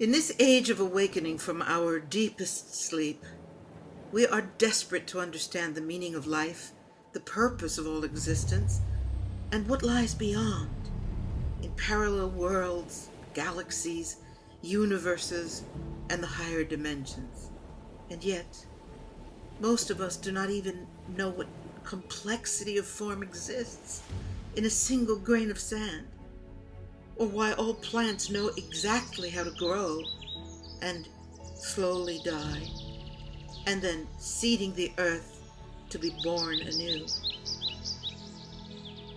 In this age of awakening from our deepest sleep, we are desperate to understand the meaning of life, the purpose of all existence, and what lies beyond, in parallel worlds, galaxies, universes, and the higher dimensions. And yet, most of us do not even know what complexity of form exists in a single grain of sand, or why all plants know exactly how to grow and slowly die, and then seeding the earth to be born anew.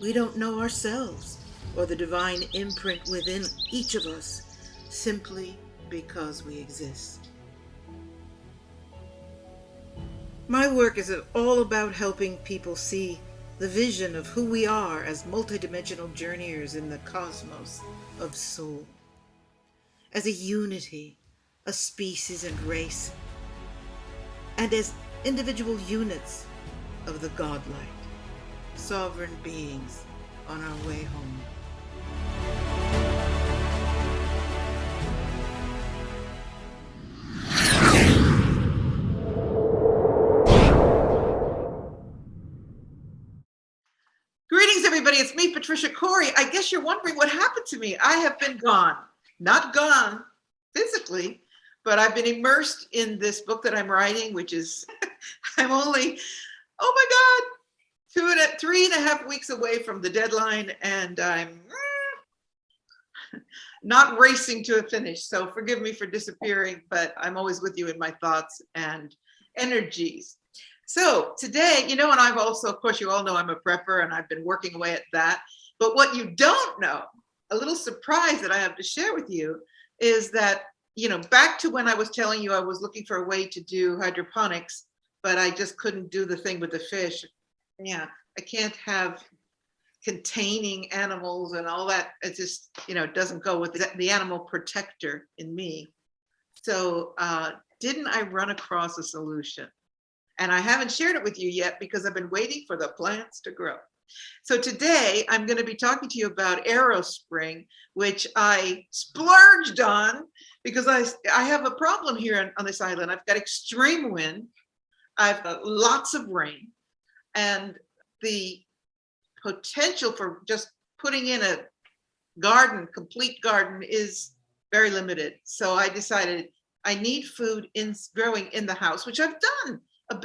We don't know ourselves or the divine imprint within each of us simply because we exist. My work is all about helping people see the vision of who we are as multidimensional journeyers in the cosmos of soul, as a unity, a species and race, and as individual units of the godlike, sovereign beings on our way home. Greetings, everybody. It's me, Patricia Cori. I guess you're wondering what happened to me. I have been gone. Not gone physically, but I've been immersed in this book that I'm writing, which is, I'm only, oh my God, 3.5 weeks away from the deadline, and I'm not racing to a finish. So forgive me for disappearing, but I'm always with you in my thoughts and energies. So today, and I've also, of course, you all know I'm a prepper and I've been working away at that. But what you don't know, a little surprise that I have to share with you is that, back to when I was telling you I was looking for a way to do hydroponics, but I just couldn't do the thing with the fish. Yeah, I can't have containing animals and all that. It just, it doesn't go with the animal protector in me. So didn't I run across a solution? And I haven't shared it with you yet because I've been waiting for the plants to grow. So today I'm going to be talking to you about Aerospring, which I splurged on because I have a problem here on this island. I've got extreme wind. I've got lots of rain, and the potential for just putting in a complete garden is very limited. So I decided I need food growing in the house, which I've done a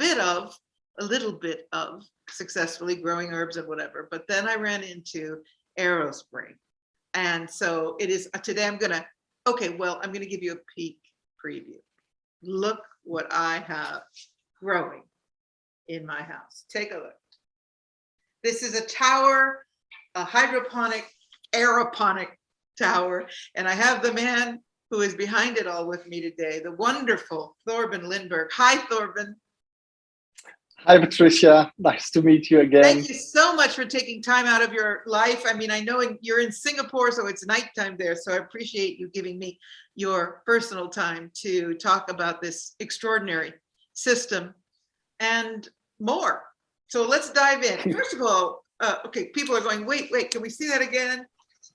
little bit of successfully growing herbs and whatever. But then I ran into Aerospring. And so it is today I'm going to give you a peek preview. Look what I have growing in my house. Take a look. This is a tower, a hydroponic, aeroponic tower. And I have the man who is behind it all with me today, the wonderful Thorben Linneberg. Hi, Thorben. Hi, Patricia. Nice to meet you again. Thank you so much for taking time out of your life. I mean, I know you're in Singapore, so it's nighttime there. So I appreciate you giving me your personal time to talk about this extraordinary system and more. So let's dive in. First of all, people are going, wait, can we see that again?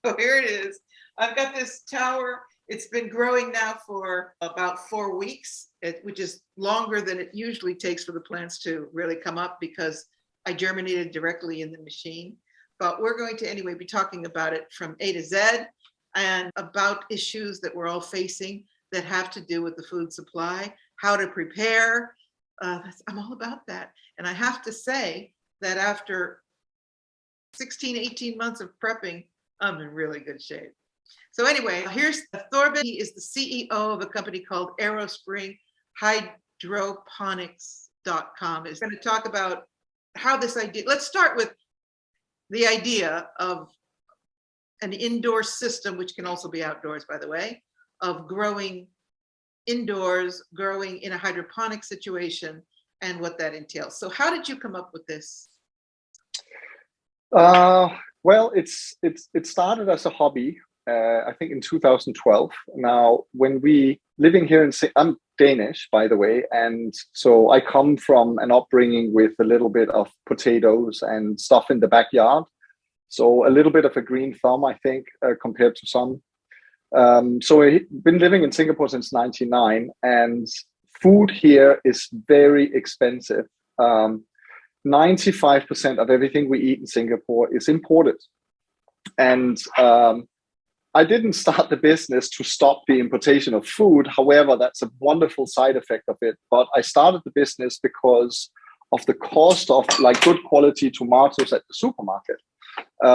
So here it is. I've got this tower. It's been growing now for about 4 weeks, which is longer than it usually takes for the plants to really come up because I germinated directly in the machine. But we're going to anyway be talking about it from A to Z and about issues that we're all facing that have to do with the food supply, how to prepare. I'm all about that. And I have to say that after 16, 18 months of prepping, I'm in really good shape. So anyway, here's Thorben. He is the CEO of a company called Aerospring, hydroponics.com. Is going to talk about how this idea, let's start with the idea of an indoor system, which can also be outdoors, by the way, of growing indoors, growing in a hydroponic situation, and what that entails. So how did you come up with this? Well, it started as a hobby. I think in 2012. Now, when we living here I'm Danish, by the way, and so I come from an upbringing with a little bit of potatoes and stuff in the backyard. So a little bit of a green thumb, I think, compared to some. So I've been living in Singapore since 99, and food here is very expensive. 95% of everything we eat in Singapore is imported. And I didn't start the business to stop the importation of food. However, that's a wonderful side effect of it. But I started the business because of the cost of like good quality tomatoes at the supermarket.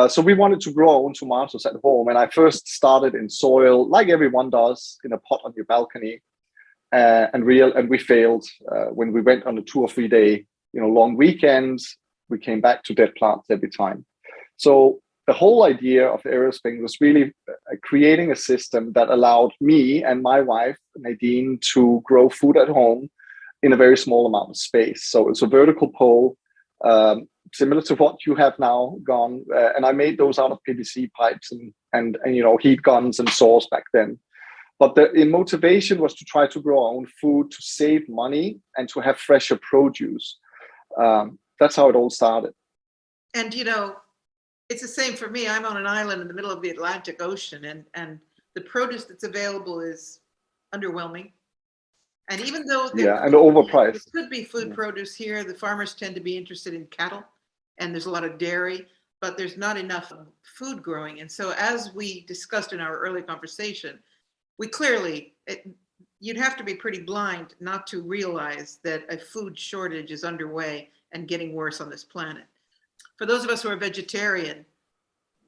So we wanted to grow our own tomatoes at home. And I first started in soil, like everyone does, in a pot on your balcony. And we failed when we went on a 2 or 3 day, long weekends. We came back to dead plants every time. So the whole idea of Aerospring was really creating a system that allowed me and my wife, Nadine, to grow food at home in a very small amount of space. So it's a vertical pole, similar to what you have now gone. And I made those out of PVC pipes and heat guns and saws back then. But the motivation was to try to grow our own food, to save money, and to have fresher produce. That's how it all started. And it's the same for me. I'm on an island in the middle of the Atlantic Ocean, and the produce that's available is underwhelming. And even though there could be food produce here, the farmers tend to be interested in cattle, and there's a lot of dairy, but there's not enough food growing. And so as we discussed in our early conversation, we clearly, you'd have to be pretty blind not to realize that a food shortage is underway and getting worse on this planet. For those of us who are vegetarian,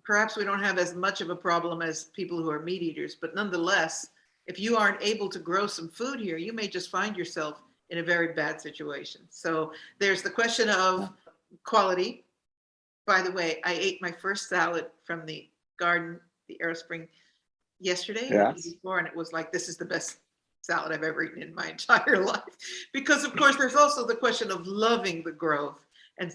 perhaps we don't have as much of a problem as people who are meat eaters, but nonetheless, if you aren't able to grow some food here, you may just find yourself in a very bad situation. So there's the question of quality. By the way, I ate my first salad from the garden, the Aerospring, yesterday or before, and it was like, this is the best salad I've ever eaten in my entire life. Because of course, there's also the question of loving the growth. And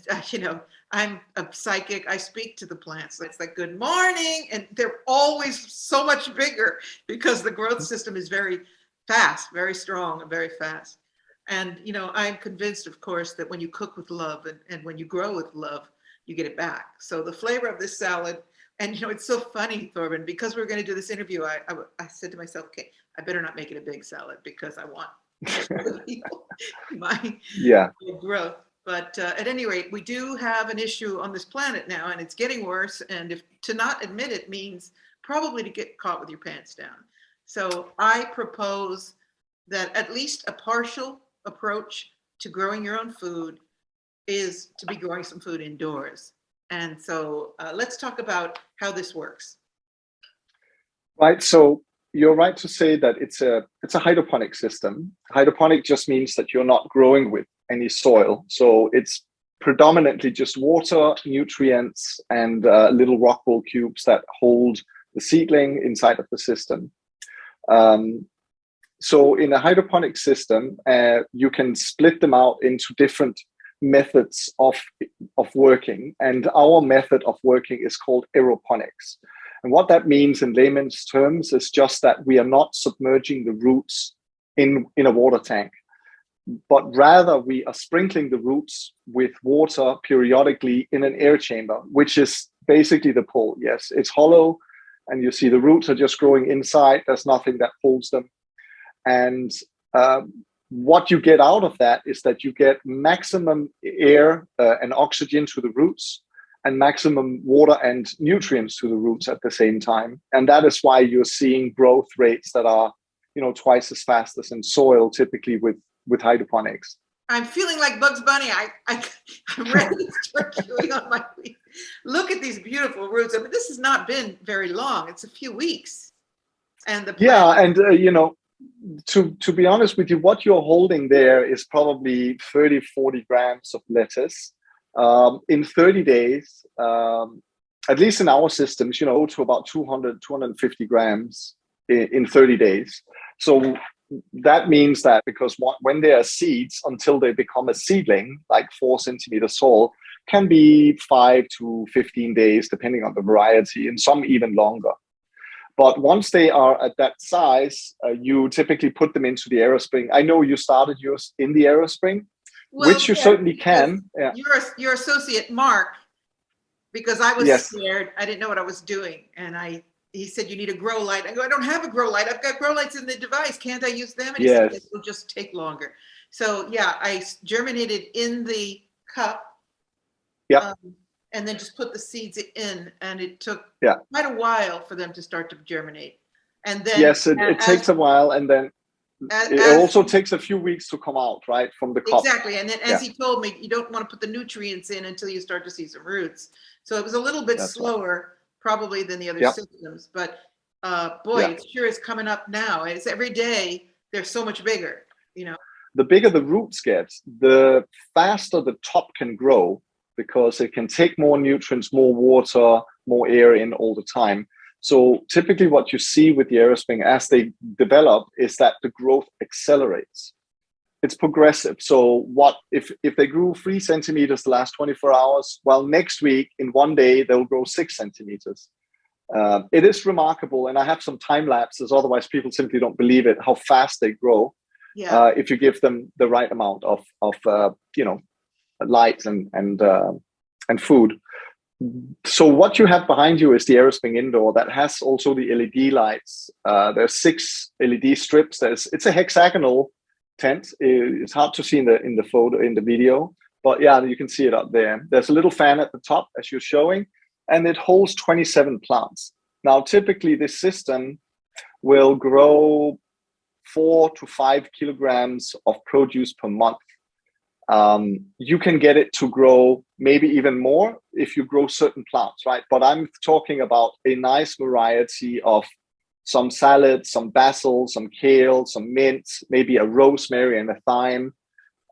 I'm a psychic. I speak to the plants. It's like, good morning. And they're always so much bigger because the growth system is very fast, very strong, and very fast. And, I'm convinced, of course, that when you cook with love and when you grow with love, you get it back. So the flavor of this salad, and it's so funny, Thorben, because we're going to do this interview, I said to myself, okay, I better not make it a big salad because I want my growth. But at any rate, we do have an issue on this planet now, and it's getting worse. And if to not admit it means probably to get caught with your pants down. So I propose that at least a partial approach to growing your own food is to be growing some food indoors. And so let's talk about how this works. Right. So you're right to say that it's a hydroponic system. Hydroponic just means that you're not growing with any soil. So it's predominantly just water, nutrients, and little rock wool cubes that hold the seedling inside of the system. So in a hydroponic system, you can split them out into different methods of working. And our method of working is called aeroponics. And what that means in layman's terms is just that we are not submerging the roots in a water tank, but rather we are sprinkling the roots with water periodically in an air chamber, which is basically the pole. Yes, it's hollow, and you see the roots are just growing inside. There's nothing that holds them. And what you get out of that is that you get maximum air and oxygen to the roots and maximum water and nutrients to the roots at the same time. And that is why you're seeing growth rates that are, twice as fast as in soil, typically with hydroponics. I'm feeling like Bugs Bunny. I'm ready to start chewing on my feet. Look at these beautiful roots. I mean, this has not been very long. It's a few weeks. And the to be honest with you, what you're holding there is probably 30, 40 grams of lettuce. In 30 days, at least in our systems, to about 200, 250 grams in 30 days. So that means that because when they are seeds, until they become a seedling, like 4 centimeters tall, can be 5 to 15 days, depending on the variety, and some even longer. But once they are at that size, you typically put them into the Aerospring. I know you started yours in the Aerospring, which you certainly can. Yeah. Your associate, Mark, because I was scared. I didn't know what I was doing. And I he said, you need a grow light. I go, I don't have a grow light. I've got grow lights in the device. Can't I use them? And he said, Yes. it will just take longer. So yeah, I germinated in the cup. Yep. And then just put the seeds in, and it took Yeah. quite a while for them to start to germinate. And then yes, it takes a while, and then it also takes a few weeks to come out, right, from the cup. Exactly. And then as he told me, you don't want to put the nutrients in until you start to see some roots. So it was a little bit slower probably than the other systems, but boy, it sure is coming up now. It's every day they're so much bigger, you know. The bigger the roots get, the faster the top can grow, because it can take more nutrients, more water, more air in all the time. So typically what you see with the Aerospring as they develop is that the growth accelerates. It's progressive. So what if they grew 3 centimeters the last 24 hours, well, next week in one day, they'll grow 6 centimeters. It is remarkable. And I have some time lapses, otherwise people simply don't believe it, how fast they grow. Yeah. If you give them the right amount of light and food. So what you have behind you is the Aerospring Indoor that has also the LED lights. There's 6 LED strips. It's a hexagonal tent. It's hard to see in the photo, in the video, but yeah, you can see it up there. There's a little fan at the top as you're showing, and it holds 27 plants. Now, typically this system will grow 4 to 5 kilograms of produce per month. You can get it to grow maybe even more if you grow certain plants, right? But I'm talking about a nice variety of some salad, some basil, some kale, some mint, maybe a rosemary and a thyme,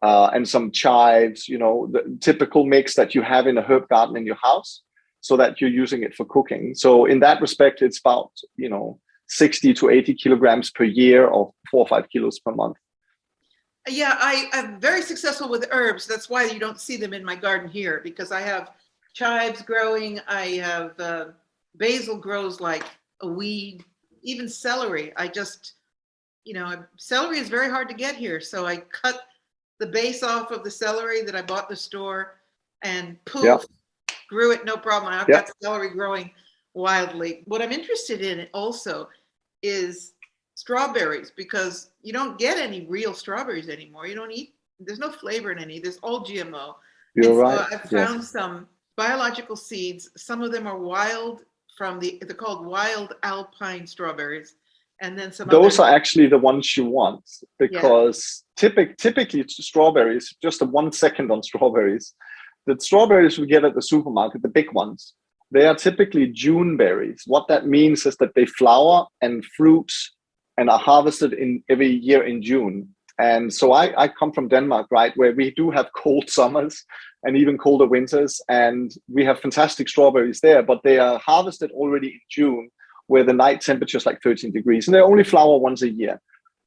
and some chives, the typical mix that you have in a herb garden in your house, so that you're using it for cooking. So in that respect, it's about, 60 to 80 kilograms per year, or 4 or 5 kilos per month. Yeah, I'm very successful with herbs. That's why you don't see them in my garden here, because I have chives growing. I have basil grows like a weed, even celery. Celery is very hard to get here. So I cut the base off of the celery that I bought in the store, and poof, grew it, no problem. I've got celery growing wildly. What I'm interested in also is strawberries, because you don't get any real strawberries anymore. There's no flavor in any, there's all GMO. You're and right. So I've found some biological seeds. Some of them are wild they're called wild alpine strawberries. And then those are actually the ones you want, because typically strawberries, just a 1 second on strawberries. The strawberries we get at the supermarket, the big ones, they are typically June berries. What that means is that they flower and fruit and are harvested every year in June. And so I come from Denmark, right, where we do have cold summers and even colder winters, and we have fantastic strawberries there, but they are harvested already in June, where the night temperature is like 13 degrees, and they only flower once a year.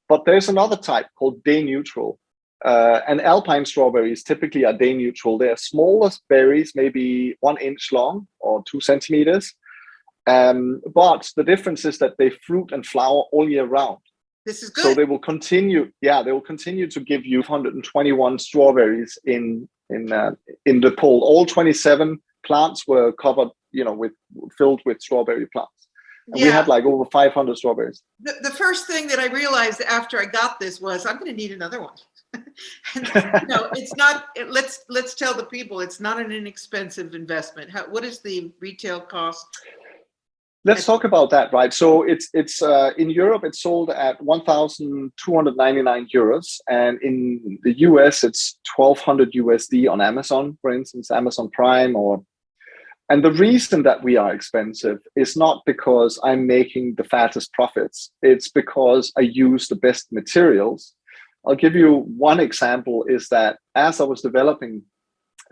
But there's another type called day neutral. And alpine strawberries typically are day neutral. They're smaller berries, maybe 1 inch long or 2 centimeters. But the difference is that they fruit and flower all year round. This is good. So they will continue to give you 121 strawberries in the poll. All 27 plants were covered, filled with strawberry plants. And we had like over 500 strawberries. The first thing that I realized after I got this was I'm going to need another one. And, it's not. Let's tell the people it's not an inexpensive investment. What is the retail cost? Let's talk about that, right? So it's in Europe, it's sold at 1,299 euros, and in the US, it's 1,200 USD on Amazon, for instance, Amazon Prime. And the reason that we are expensive is not because I'm making the fattest profits. It's because I use the best materials. I'll give you one example, is that as I was developing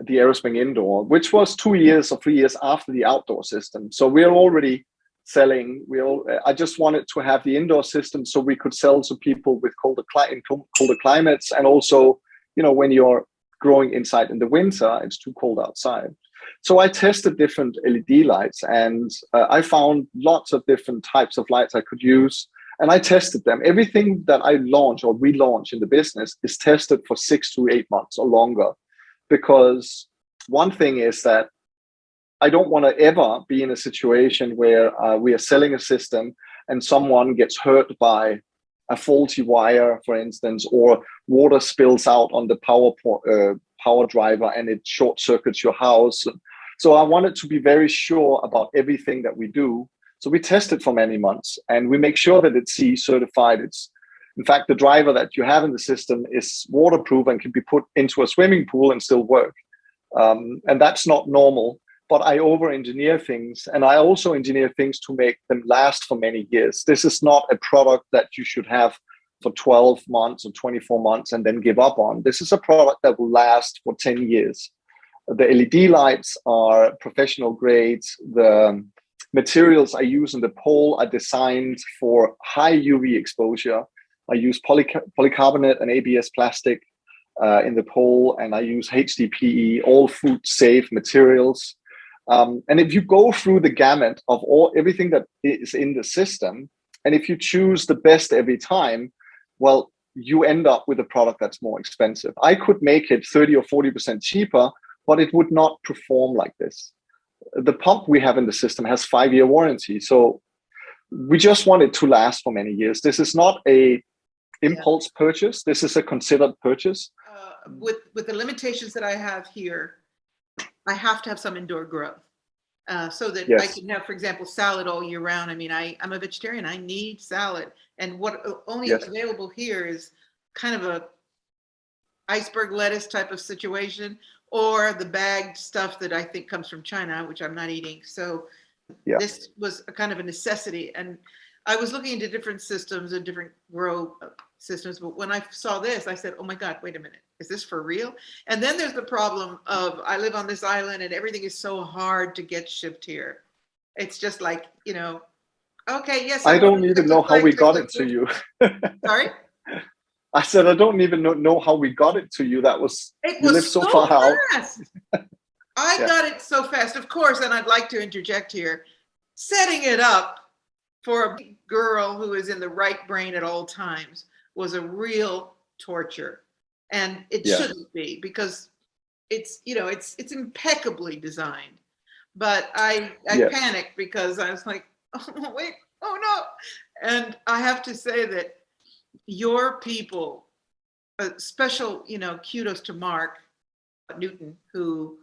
the Aerospring Indoor, which was 2 years or 3 years after the outdoor system. So we're already selling. I just wanted to have the indoor system so we could sell to people with colder climates. And also, when you're growing inside in the winter, it's too cold outside. So I tested different LED lights, and I found lots of different types of lights I could use. And I tested them. Everything that I launch or relaunch in the business is tested for 6 to 8 months or longer. Because one thing is that I don't want to ever be in a situation where we are selling a system and someone gets hurt by a faulty wire, for instance, or water spills out on the power driver and it short circuits your house. So I wanted to be very sure about everything that we do. So we test it for many months and we make sure that it's CE certified. In fact, the driver that you have in the system is waterproof and can be put into a swimming pool and still work. And that's not normal. But I over-engineer things, and I also engineer things to make them last for many years. This is not a product that you should have for 12 months or 24 months and then give up on. This is a product that will last for 10 years. The LED lights are professional grades. The materials I use in the pole are designed for high UV exposure. I use polycarbonate and ABS plastic in the pole, and I use HDPE, all food safe materials. And if you go through the gamut of everything that is in the system, and if you choose the best every time, well, you end up with a product that's more expensive. I could make it 30 or 40% cheaper, but it would not perform like this. The pump we have in the system has 5-year warranty. So we just want it to last for many years. This is not a impulse purchase. This is a considered purchase. With the limitations that I have here, I have to have some indoor growth so that I can have, for example, salad all year round. I mean, I'm a vegetarian. I need salad. And what only available here is kind of a iceberg lettuce type of situation, or the bagged stuff that I think comes from China, which I'm not eating. So this was a kind of a necessity. And I was looking into different systems and different grow systems, but when I saw this, I said, oh my God, wait a minute, is this for real? And then there's the problem of, I live on this island and everything is so hard to get shipped here. It's just like, okay, yes. I don't even know how we got it to you. Sorry? I said, I don't even know how we got it to you. It you was live so far fast. out. I got it so fast, of course, and I'd like to interject here. Setting it up for a girl who is in the right brain at all times was a real torture. And it shouldn't be, because it's impeccably designed. But I panicked because I was like, oh wait, oh no. And I have to say that your people, special, kudos to Mark Newton, who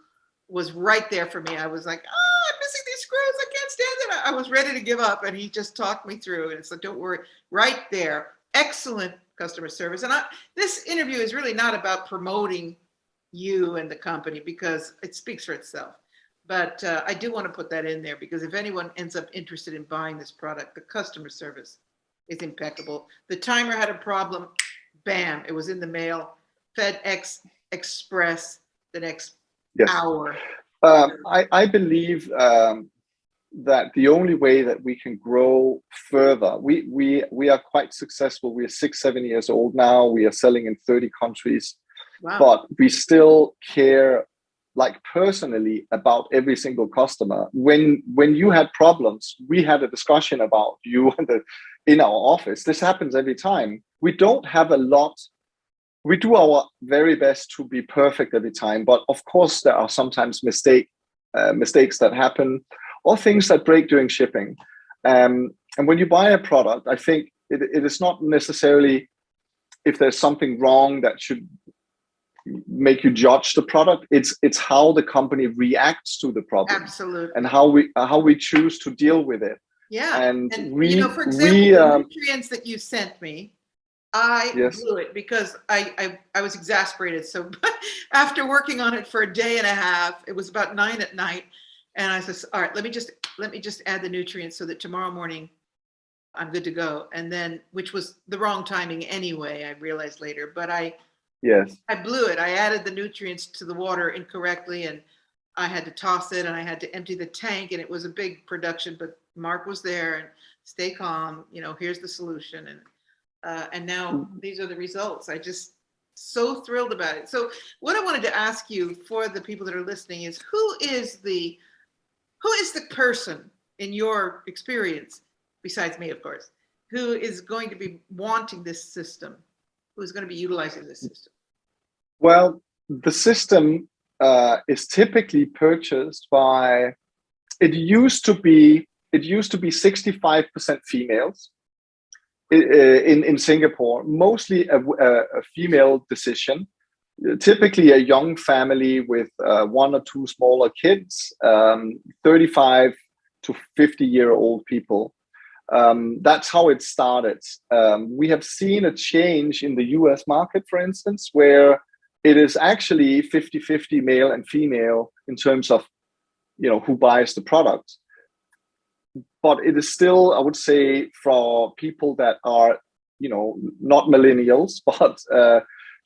was right there for me. I was like, I'm missing these screws. I can't stand it. I was ready to give up, and he just talked me through. And it's like, don't worry, right there. Excellent customer service. And this interview is really not about promoting you and the company, because it speaks for itself. But I do want to put that in there, because if anyone ends up interested in buying this product, the customer service is impeccable. The timer had a problem. Bam, it was in the mail. FedEx Express the next hour. I believe that the only way that we can grow further, we are quite successful. We are 6-7 years old now. We are selling in 30 countries. Wow. But we still care, like, personally about every single customer. When you had problems, we had a discussion about you in our office. This happens every time. We don't have a lot. We do our very best to be perfect every time, but of course there are sometimes mistakes that happen, or things that break during shipping. And when you buy a product, I think it is not necessarily if there's something wrong that should make you judge the product. It's how the company reacts to the problem. Absolutely. And how we choose to deal with it. Yeah. And for example, the nutrients that you sent me, I blew it because I was exasperated. So after working on it for a day and a half, it was about 9 p.m, and I said, all right, let me just add the nutrients so that tomorrow morning I'm good to go. And then, which was the wrong timing anyway, I realized later, but I blew it. I added the nutrients to the water incorrectly, and I had to toss it, and I had to empty the tank, and it was a big production, but Mark was there, and stay calm, here's the solution. And now these are the results. I just so thrilled about it. So what I wanted to ask you, for the people that are listening, is who is the person in your experience, besides me, of course, who is going to be wanting this system, who's going to be utilizing this system? Well, the system is typically purchased by it used to be 65% females in Singapore, mostly a female decision. Typically, a young family with one or two smaller kids, 35 to 50-year-old people. That's how it started. We have seen a change in the US market, for instance, where it is actually 50-50 male and female in terms of, who buys the product. But it is still, I would say, for people that are, not millennials, but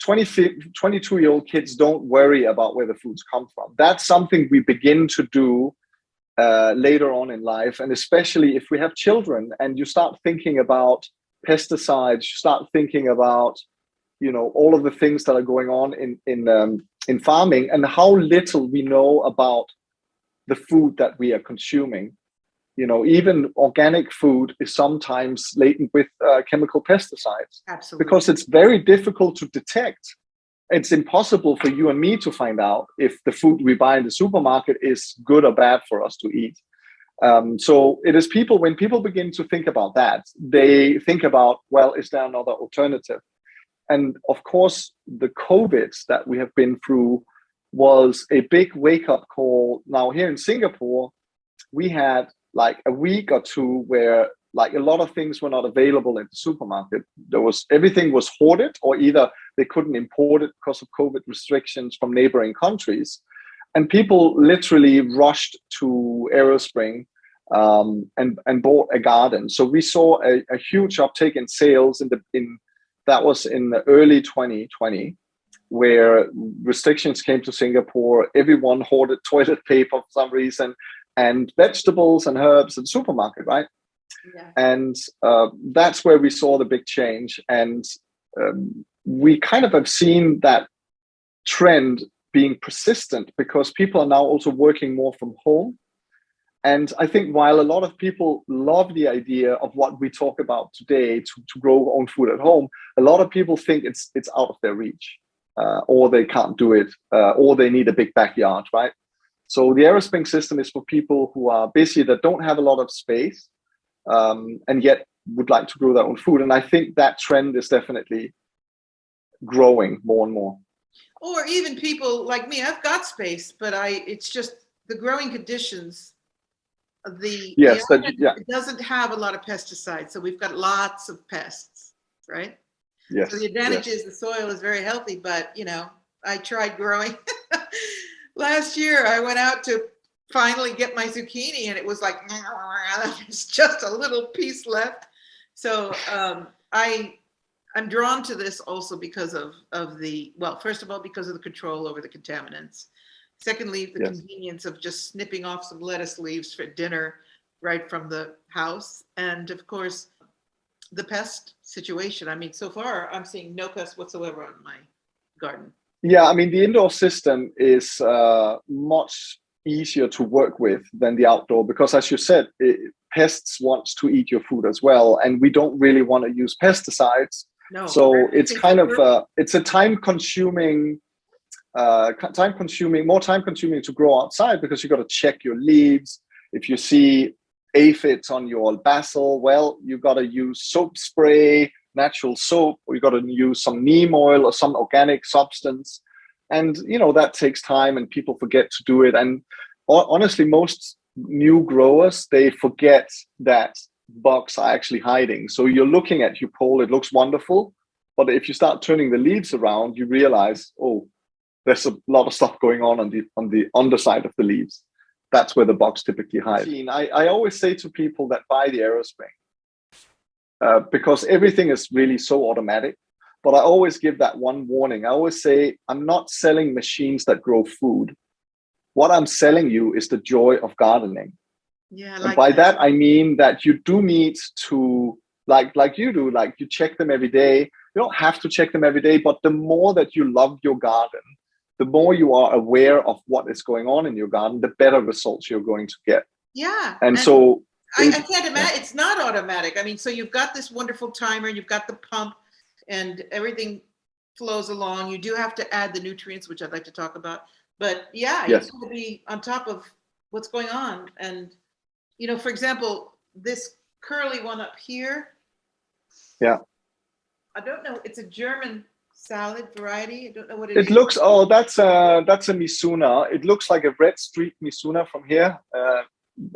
22-year-old kids don't worry about where the foods come from. That's something we begin to do later on in life. And especially if we have children and you start thinking about pesticides, you start thinking about, all of the things that are going on in farming and how little we know about the food that we are consuming. Even organic food is sometimes laden with chemical pesticides. Absolutely. Because it's very difficult to detect. It's impossible for you and me to find out if the food we buy in the supermarket is good or bad for us to eat. So it is when people begin to think about that, they think about, well, is there another alternative? And of course, the COVID that we have been through was a big wake-up call. Now here in Singapore, we had like a week or two where like a lot of things were not available in the supermarket. Everything was hoarded, or either they couldn't import it because of COVID restrictions from neighboring countries. And people literally rushed to Aerospring and bought a garden. So we saw a huge uptake in sales that was in the early 2020, where restrictions came to Singapore. Everyone hoarded toilet paper for some reason, and vegetables and herbs in the supermarket, right? Yeah. And that's where we saw the big change. And we kind of have seen that trend being persistent because people are now also working more from home. And I think while a lot of people love the idea of what we talk about today, to grow own food at home, a lot of people think it's out of their reach, or they can't do it, or they need a big backyard, right? So the Aerospring system is for people who are busy, that don't have a lot of space, and yet would like to grow their own food. And I think that trend is definitely growing more and more. Or even people like me, I've got space, but it's just the growing conditions. It doesn't have a lot of pesticides, so we've got lots of pests, right? Yes. So the advantage is the soil is very healthy, but I tried growing. Last year, I went out to finally get my zucchini, and it was like there's just a little piece left. So I'm drawn to this also because of first of all, because of the control over the contaminants. Secondly, the convenience of just snipping off some lettuce leaves for dinner right from the house. And of course, the pest situation. I mean, so far, I'm seeing no pests whatsoever on my garden. Yeah, I mean, the indoor system is much easier to work with than the outdoor because, as you said, pests want to eat your food as well. And we don't really want to use pesticides. No. So it's kind of, it's a time-consuming more time consuming to grow outside because you got to check your leaves. If you see aphids on your basil, well, you got to use soap spray, natural soap, or you got to use some neem oil or some organic substance. And that takes time and people forget to do it. And honestly, most new growers, they forget that bugs are actually hiding. So you're looking at your pole, it looks wonderful, but if you start turning the leaves around, you realize, oh, there's a lot of stuff going on the underside of the leaves. That's where the bugs typically hide. I always say to people that buy the Aerospring, because everything is really so automatic, but I always give that one warning. I always say, I'm not selling machines that grow food. What I'm selling you is the joy of gardening. Yeah, and by that, I mean that you do need to, like you do, like you check them every day. You don't have to check them every day, but the more that you love your garden, the more you are aware of what is going on in your garden, the better results you're going to get. Yeah. And so I can't imagine, it's not automatic. I mean, so you've got this wonderful timer, you've got the pump, and everything flows along. You do have to add the nutrients, which I'd like to talk about. But yeah, you have to be on top of what's going on. And, for example, this curly one up here. Yeah. I don't know. It's a German salad variety. I don't know what It is. looks, that's a Mizuna. It looks like a red streak Mizuna from here.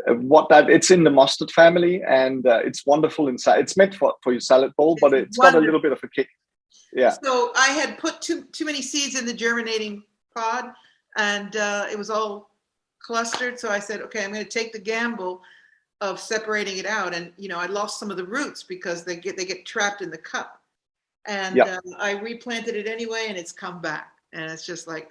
It's in the mustard family, and it's wonderful inside. It's meant for your salad bowl, but it's got a little bit of a kick. Yeah. So I had put too many seeds in the germinating pod, and it was all clustered. So I said, okay, I'm going to take the gamble of separating it out. And I lost some of the roots because they get trapped in the cup. And I replanted it anyway, and it's come back. And it's just like,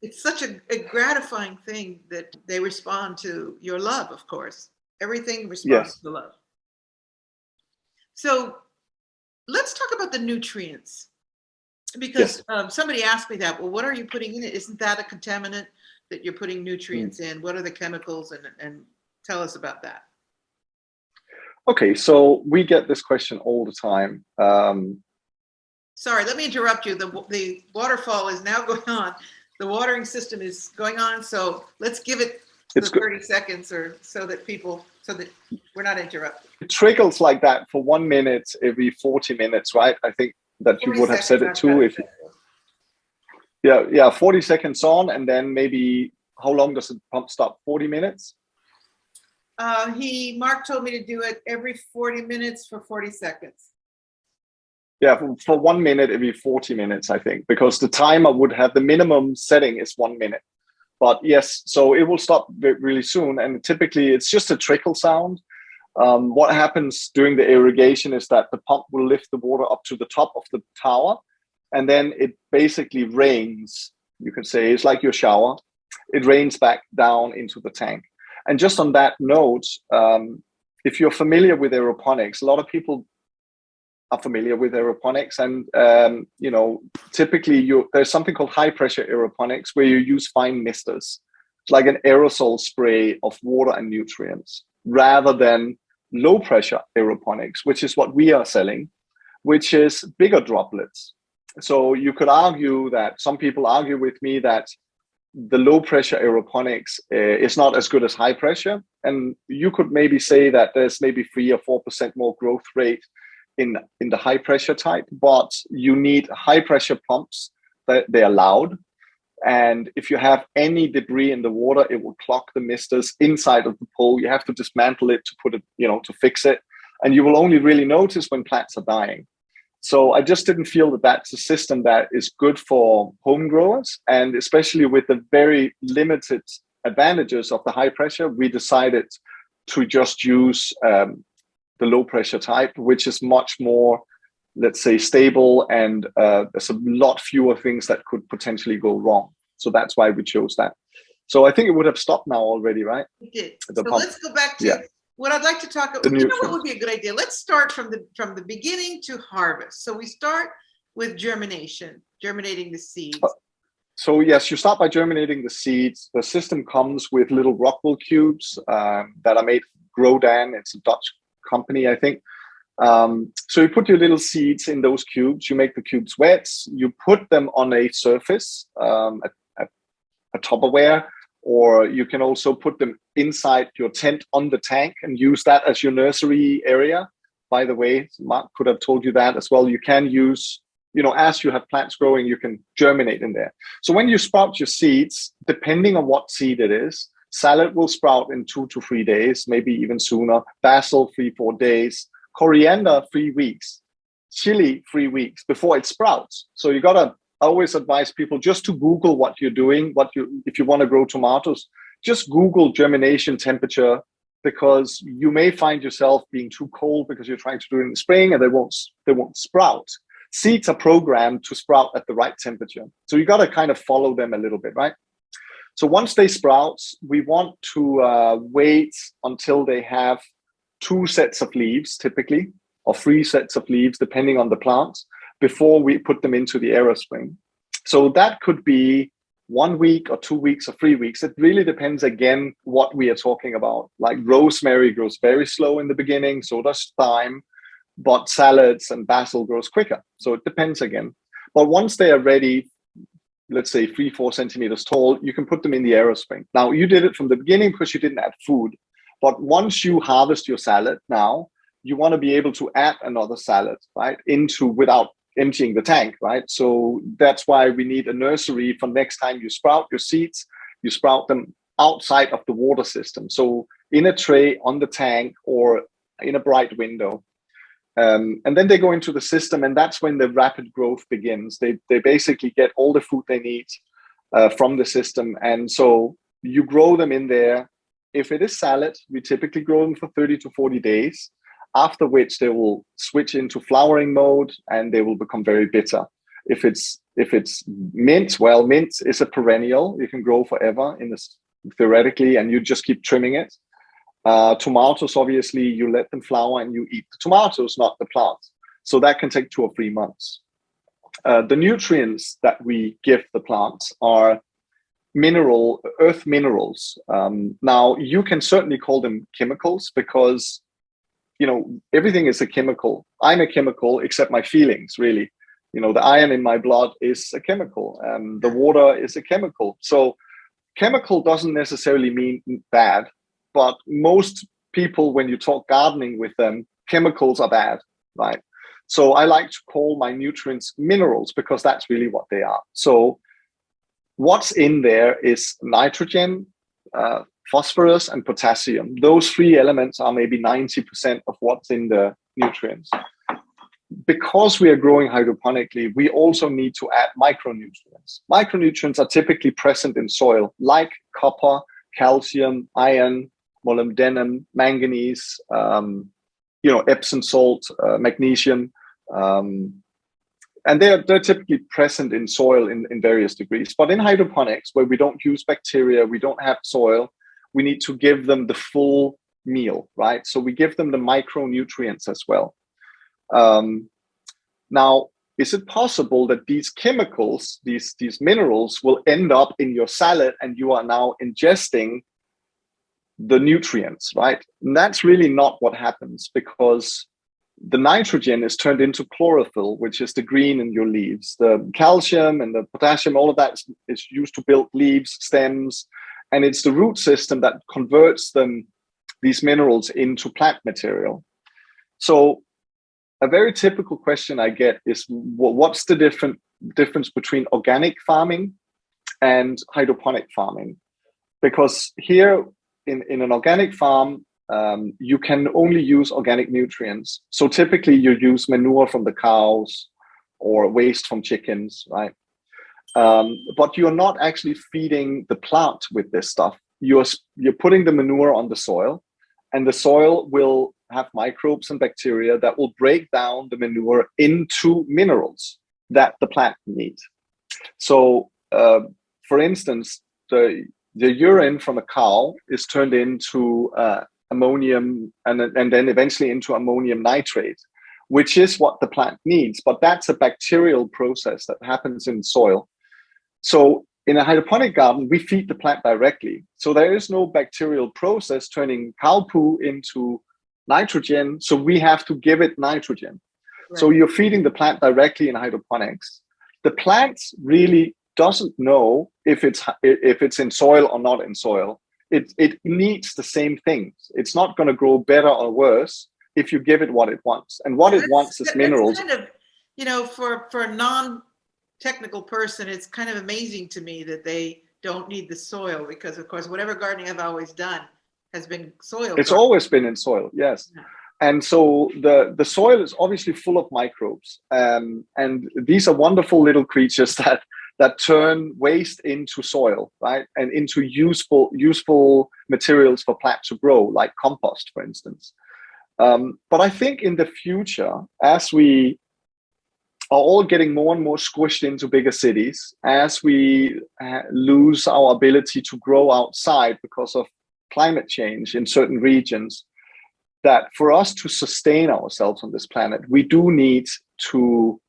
it's such a gratifying thing that they respond to your love, of course. Everything responds to love. So let's talk about the nutrients. Because somebody asked me that, well, what are you putting in it? Isn't that a contaminant that you're putting nutrients in? What are the chemicals? And tell us about that. Okay, so we get this question all the time. Sorry, let me interrupt you. The waterfall is now going on. The watering system is going on. So let's give it 30 seconds or so that we're not interrupted. It trickles like that for 1 minute every 40 minutes, right? I think that you would have said it too. 40 seconds on, and then maybe how long does the pump stop? 40 minutes? Mark told me to do it every 40 minutes for 40 seconds. Yeah, for 1 minute every 40 minutes, I think, because the timer would have the minimum setting is 1 minute. But yes, so it will stop really soon. And typically it's just a trickle sound. What happens during the irrigation is that the pump will lift the water up to the top of the tower, and then it basically rains. You can say it's like your shower. It rains back down into the tank. And just on that note, if you're familiar with aeroponics, a lot of people are familiar with aeroponics, and typically there's something called high pressure aeroponics where you use fine misters. It's like an aerosol spray of water and nutrients, rather than low pressure aeroponics, which is what we are selling, which is bigger droplets. So you could argue that, some people argue with me that the low pressure aeroponics is not as good as high pressure. And you could maybe say that there's maybe 3 or 4% more growth rate in the high pressure type, but you need high pressure pumps that they're loud. And if you have any debris in the water, it will clog the misters inside of the pole. You have to dismantle it to put it, to fix it. And you will only really notice when plants are dying. So I just didn't feel that that's a system that is good for home growers. And especially with the very limited advantages of the high pressure, we decided to just use the low pressure type, which is much more, let's say, stable, and there's a lot fewer things that could potentially go wrong. So that's why we chose that. So I think it would have stopped now already, right? It did. So let's go back to what I'd like to talk about. What would be a good idea? Let's start from the beginning to harvest. So we start with germination, germinating the seeds. So yes, you start by germinating the seeds. The system comes with little Rockwool cubes that are made Grodan. It's a Dutch company, I think. So you put your little seeds in those cubes. You make the cubes wet. You put them on a surface, a Tupperware, or you can also put them inside your tent on the tank and use that as your nursery area. By the way, Mark could have told you that as well. You can use, as you have plants growing, you can germinate in there. So when you sprout your seeds, depending on what seed it is, salad will sprout in 2 to 3 days, maybe even sooner. Basil, 3-4 days. Coriander, 3 weeks. Chili, 3 weeks before it sprouts. So you gotta always advise people just to Google what you're doing. If you want to grow tomatoes, just Google germination temperature, because you may find yourself being too cold because you're trying to do it in the spring and they won't sprout. Seeds are programmed to sprout at the right temperature. So you got to kind of follow them a little bit, right? So once they sprout, we want to wait until they have 2 sets of leaves, typically, or 3 sets of leaves, depending on the plant, before we put them into the Aerospring. So that could be 1 week or 2 weeks or 3 weeks. It really depends, again, what we are talking about. Like rosemary grows very slow in the beginning, so does thyme, but salads and basil grows quicker. So it depends again. But once they are ready, let's say 3-4 centimeters tall, you can put them in the Aerospring. Now, you did it from the beginning because you didn't add food. But once you harvest your salad now, you want to be able to add another salad, right, into without emptying the tank, right? So that's why we need a nursery for next time you sprout your seeds, you sprout them outside of the water system. So in a tray on the tank or in a bright window. And then they go into the system, and that's when the rapid growth begins. They basically get all the food they need from the system. And so you grow them in there. If it is salad, we typically grow them for 30 to 40 days, after which they will switch into flowering mode and they will become very bitter. If it's mint, well, mint is a perennial. You can grow forever in this theoretically, and you just keep trimming it. Tomatoes, obviously, you let them flower and you eat the tomatoes, not the plants. So that can take 2 or 3 months. The nutrients that we give the plants are earth minerals. Now, you can certainly call them chemicals because, everything is a chemical. I'm a chemical, except my feelings, really. The iron in my blood is a chemical. The water is a chemical. So chemical doesn't necessarily mean bad. But most people, when you talk gardening with them, chemicals are bad, right? So I like to call my nutrients minerals because that's really what they are. So what's in there is nitrogen, phosphorus, and potassium. Those 3 elements are maybe 90% of what's in the nutrients. Because we are growing hydroponically, we also need to add micronutrients. Micronutrients are typically present in soil, like copper, calcium, iron, molybdenum, manganese, Epsom salt, magnesium, and they're typically present in soil in various degrees. But in hydroponics, where we don't use bacteria, we don't have soil, we need to give them the full meal, right? So we give them the micronutrients as well. Now, is it possible that these chemicals, these minerals, will end up in your salad and you are now ingesting the nutrients, right? And that's really not what happens, because the nitrogen is turned into chlorophyll, which is the green in your leaves. The calcium and the potassium, all of that is used to build leaves, stems, and it's the root system that converts these minerals into plant material. So a very typical question I get is, what's the difference between organic farming and hydroponic farming? Because here in an organic farm, you can only use organic nutrients. So typically you use manure from the cows or waste from chickens, right? But you're not actually feeding the plant with this stuff. You're putting the manure on the soil, and the soil will have microbes and bacteria that will break down the manure into minerals that the plant needs. So, for instance, the urine from a cow is turned into ammonium and then eventually into ammonium nitrate, which is what the plant needs. But that's a bacterial process that happens in soil. So in a hydroponic garden, we feed the plant directly. So there is no bacterial process turning cow poo into nitrogen. So we have to give it nitrogen. Right. So you're feeding the plant directly in hydroponics. The plant really doesn't know if it's in soil or not in soil. It needs the same things. It's not going to grow better or worse if you give it what it wants. And what it wants is minerals. Kind of, for a non-technical person, it's kind of amazing to me that they don't need the soil, because of course, whatever gardening I've always done has been soil. It's always been in soil, yes. Yeah. And so the soil is obviously full of microbes. And these are wonderful little creatures that turn waste into soil, right? And into useful materials for plants to grow, like compost, for instance. But I think in the future, as we are all getting more and more squished into bigger cities, as we lose our ability to grow outside because of climate change in certain regions, that for us to sustain ourselves on this planet, we do need to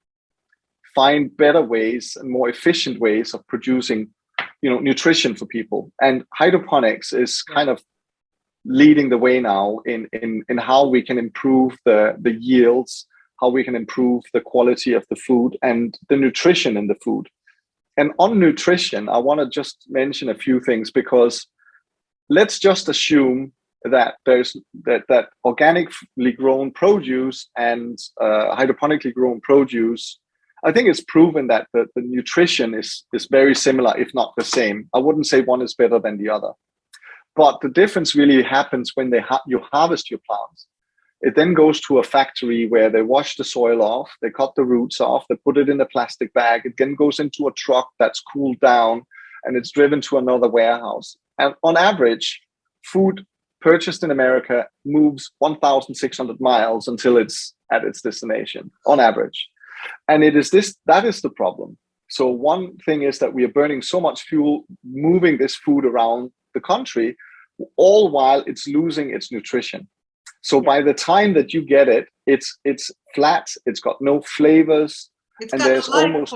find better ways and more efficient ways of producing, nutrition for people. And hydroponics is kind of leading the way now in how we can improve the yields, how we can improve the quality of the food and the nutrition in the food. And on nutrition, I want to just mention a few things, because let's just assume that there's that organically grown produce and hydroponically grown produce. I think it's proven that the nutrition is very similar, if not the same. I wouldn't say one is better than the other, but the difference really happens when you harvest your plants. It then goes to a factory where they wash the soil off, they cut the roots off, they put it in a plastic bag. It then goes into a truck that's cooled down, and it's driven to another warehouse. And on average, food purchased in America moves 1,600 miles until it's at its destination, on average. And that is the problem. So one thing is that we are burning so much fuel moving this food around the country, all while it's losing its nutrition. So by the time that you get it, it's flat, it's got no flavors, and there's almost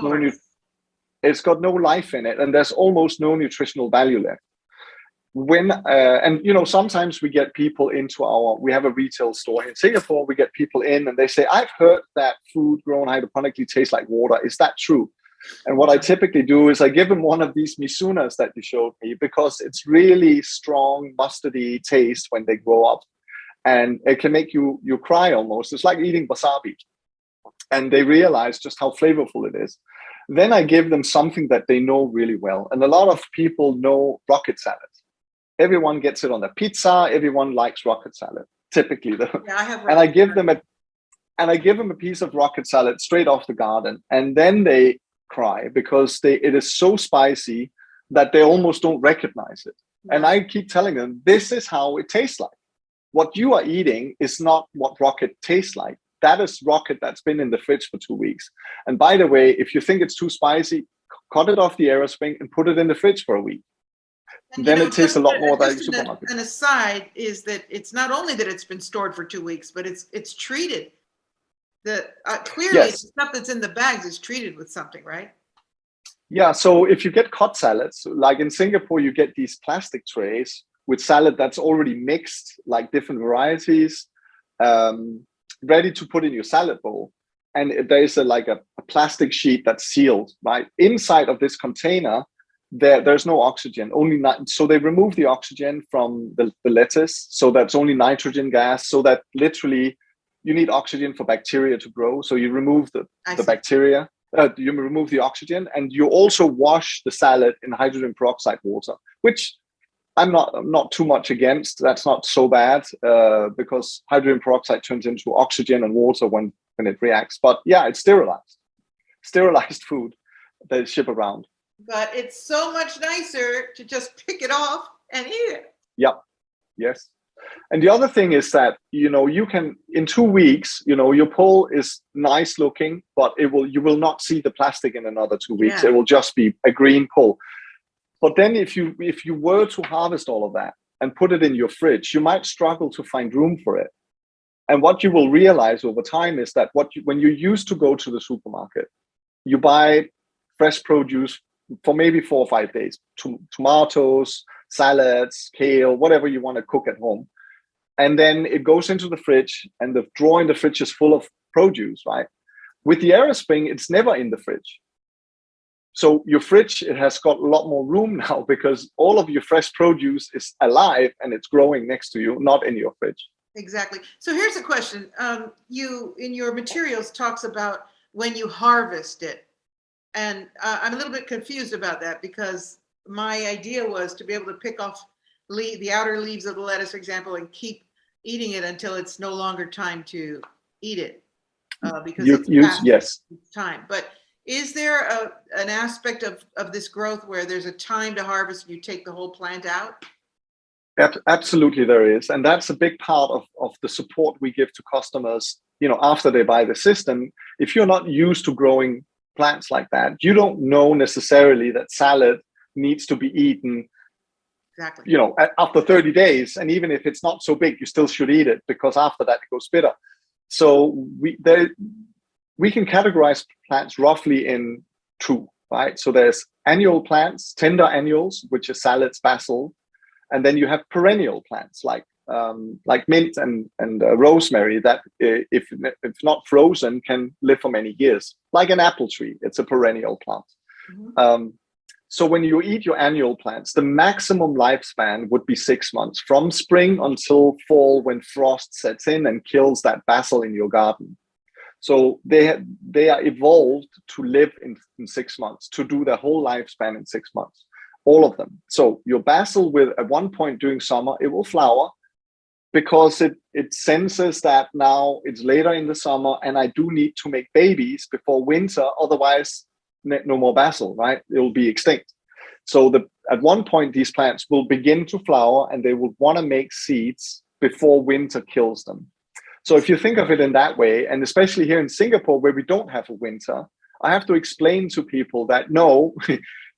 it's got no life in it, and there's almost no nutritional value left. Sometimes we get people we have a retail store in Singapore, we get people in and they say, I've heard that food grown hydroponically tastes like water. Is that true? And what I typically do is I give them one of these misunas that you showed me, because it's really strong, mustardy taste when they grow up. And it can make you cry almost. It's like eating wasabi. And they realize just how flavorful it is. Then I give them something that they know really well. And a lot of people know rocket salad. Everyone gets it on their pizza. Everyone likes rocket salad, typically. And I give them a piece of rocket salad straight off the garden. And then they cry because it is so spicy that they almost don't recognize it. And I keep telling them, this is how it tastes like. What you are eating is not what rocket tastes like. That is rocket that's been in the fridge for 2 weeks. And by the way, if you think it's too spicy, cut it off the Aerospring and put it in the fridge for a week. And then it tastes a lot more like supermarket. An aside is that it's not only that it's been stored for 2 weeks, but it's treated. Clearly, the stuff that's in the bags is treated with something, right? Yeah. So if you get cut salads, like in Singapore, you get these plastic trays with salad that's already mixed, like different varieties, ready to put in your salad bowl. And there's a plastic sheet that's sealed, right? Inside of this container, there's no oxygen, so they remove the oxygen from the lettuce, so that's only nitrogen gas, so that literally you need oxygen for bacteria to grow. So you remove the bacteria, you remove the oxygen, and you also wash the salad in hydrogen peroxide water, which I'm not too much against. That's not so bad, because hydrogen peroxide turns into oxygen and water when it reacts. But yeah, it's sterilized food they ship around. But it's so much nicer to just pick it off and eat it. Yep. Yes. And the other thing is that, you can, in 2 weeks, your pole is nice looking, but you will not see the plastic in another 2 weeks. Yeah. It will just be a green pole. But then if you were to harvest all of that and put it in your fridge, you might struggle to find room for it. And what you will realize over time is that when you used to go to the supermarket, you buy fresh produce for maybe 4 or 5 days, tomatoes, salads, kale, whatever you want to cook at home. And then it goes into the fridge, and the drawer in the fridge is full of produce, right? With the Aerospring, it's never in the fridge. So your fridge, it has got a lot more room now, because all of your fresh produce is alive and it's growing next to you, not in your fridge. Exactly. So here's a question. You, in your materials, talks about when you harvest it. And I'm a little bit confused about that, because my idea was to be able to pick off the outer leaves of the lettuce, for example, and keep eating it until it's no longer time to eat it, because it's time. But is there an aspect of this growth where there's a time to harvest and you take the whole plant out? Absolutely, there is. And that's a big part of the support we give to customers, after they buy the system. If you're not used to growing plants like that, you don't know necessarily that salad needs to be eaten after 30 days. And even if it's not so big, you still should eat it, because after that it goes bitter. So we can categorize plants roughly in two, right? So there's annual plants, tender annuals, which is salads, basil, and then you have perennial plants like mint and rosemary that, if not frozen, can live for many years. Like an apple tree, it's a perennial plant. Mhm. So when you eat your annual plants, the maximum lifespan would be 6 months, from spring until fall, when frost sets in and kills that basil in your garden. So they are evolved to live in 6 months, to do their whole lifespan in 6 months, all of them. So your basil will, at one point during summer, it will flower, because it senses that now it's later in the summer and I do need to make babies before winter, otherwise no more basil, right? It will be extinct. So at one point, these plants will begin to flower and they will want to make seeds before winter kills them. So if you think of it in that way, and especially here in Singapore, where we don't have a winter, I have to explain to people that no,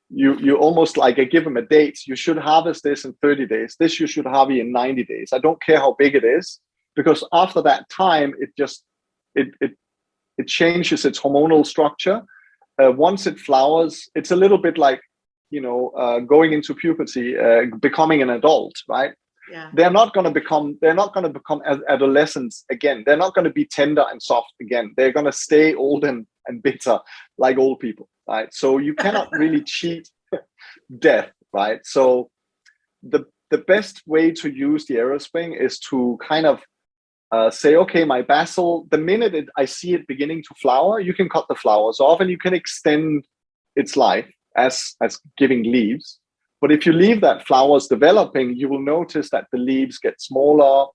you almost like, I give them a date. You should harvest this in 30 days. This you should harvest in 90 days. I don't care how big it is, because after that time, it changes its hormonal structure. Once it flowers, it's a little bit like, going into puberty, becoming an adult, right? Yeah. They're not going to become adolescents again. They're not going to be tender and soft again. They're going to stay old and bitter like old people, right? So you cannot really cheat death, right? So the best way to use the Aerospring is to kind of say, okay, my basil, the minute I see it beginning to flower, you can cut the flowers off and you can extend its life as giving leaves. But if you leave that flowers developing, you will notice that the leaves get smaller.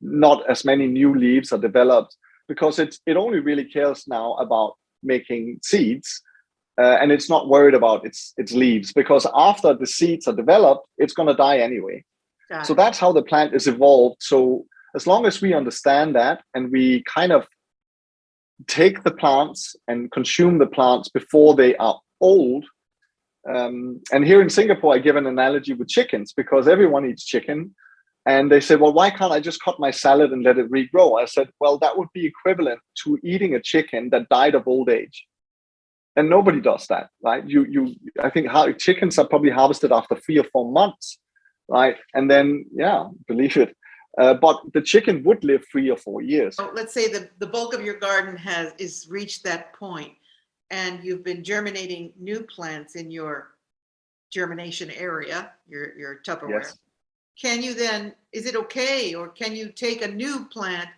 Not as many new leaves are developed, because it only really cares now about making seeds, and it's not worried about its leaves, because after the seeds are developed, it's going to die anyway. So that's how the plant is evolved. So as long as we understand that, and we kind of take the plants and consume the plants before they are old. And here in Singapore, I give an analogy with chickens, because everyone eats chicken. And they say, well, why can't I just cut my salad and let it regrow? I said, well, that would be equivalent to eating a chicken that died of old age. And nobody does that, right? I think chickens are probably harvested after 3 or 4 months, right? And then, yeah, believe it. But the chicken would live 3 or 4 years. So let's say the bulk of your garden is reached that point, and you've been germinating new plants in your germination area, your Tupperware. Yes. Can you then, is it okay, or can you take a new plant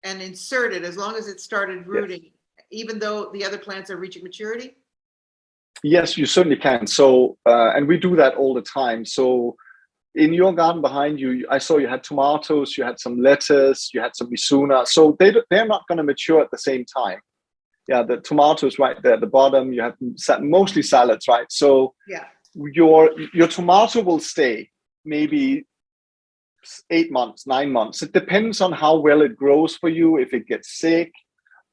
and insert it as long as it started rooting, yes, even though the other plants are reaching maturity? Yes, you certainly can. So, and we do that all the time. So in your garden behind you, I saw you had tomatoes, you had some lettuce, you had some misuna. So they're not going to mature at the same time. Yeah, the tomatoes right there at the bottom, you have mostly salads, right? So yeah, your tomato will stay maybe 8 months, 9 months. It depends on how well it grows for you. If it gets sick,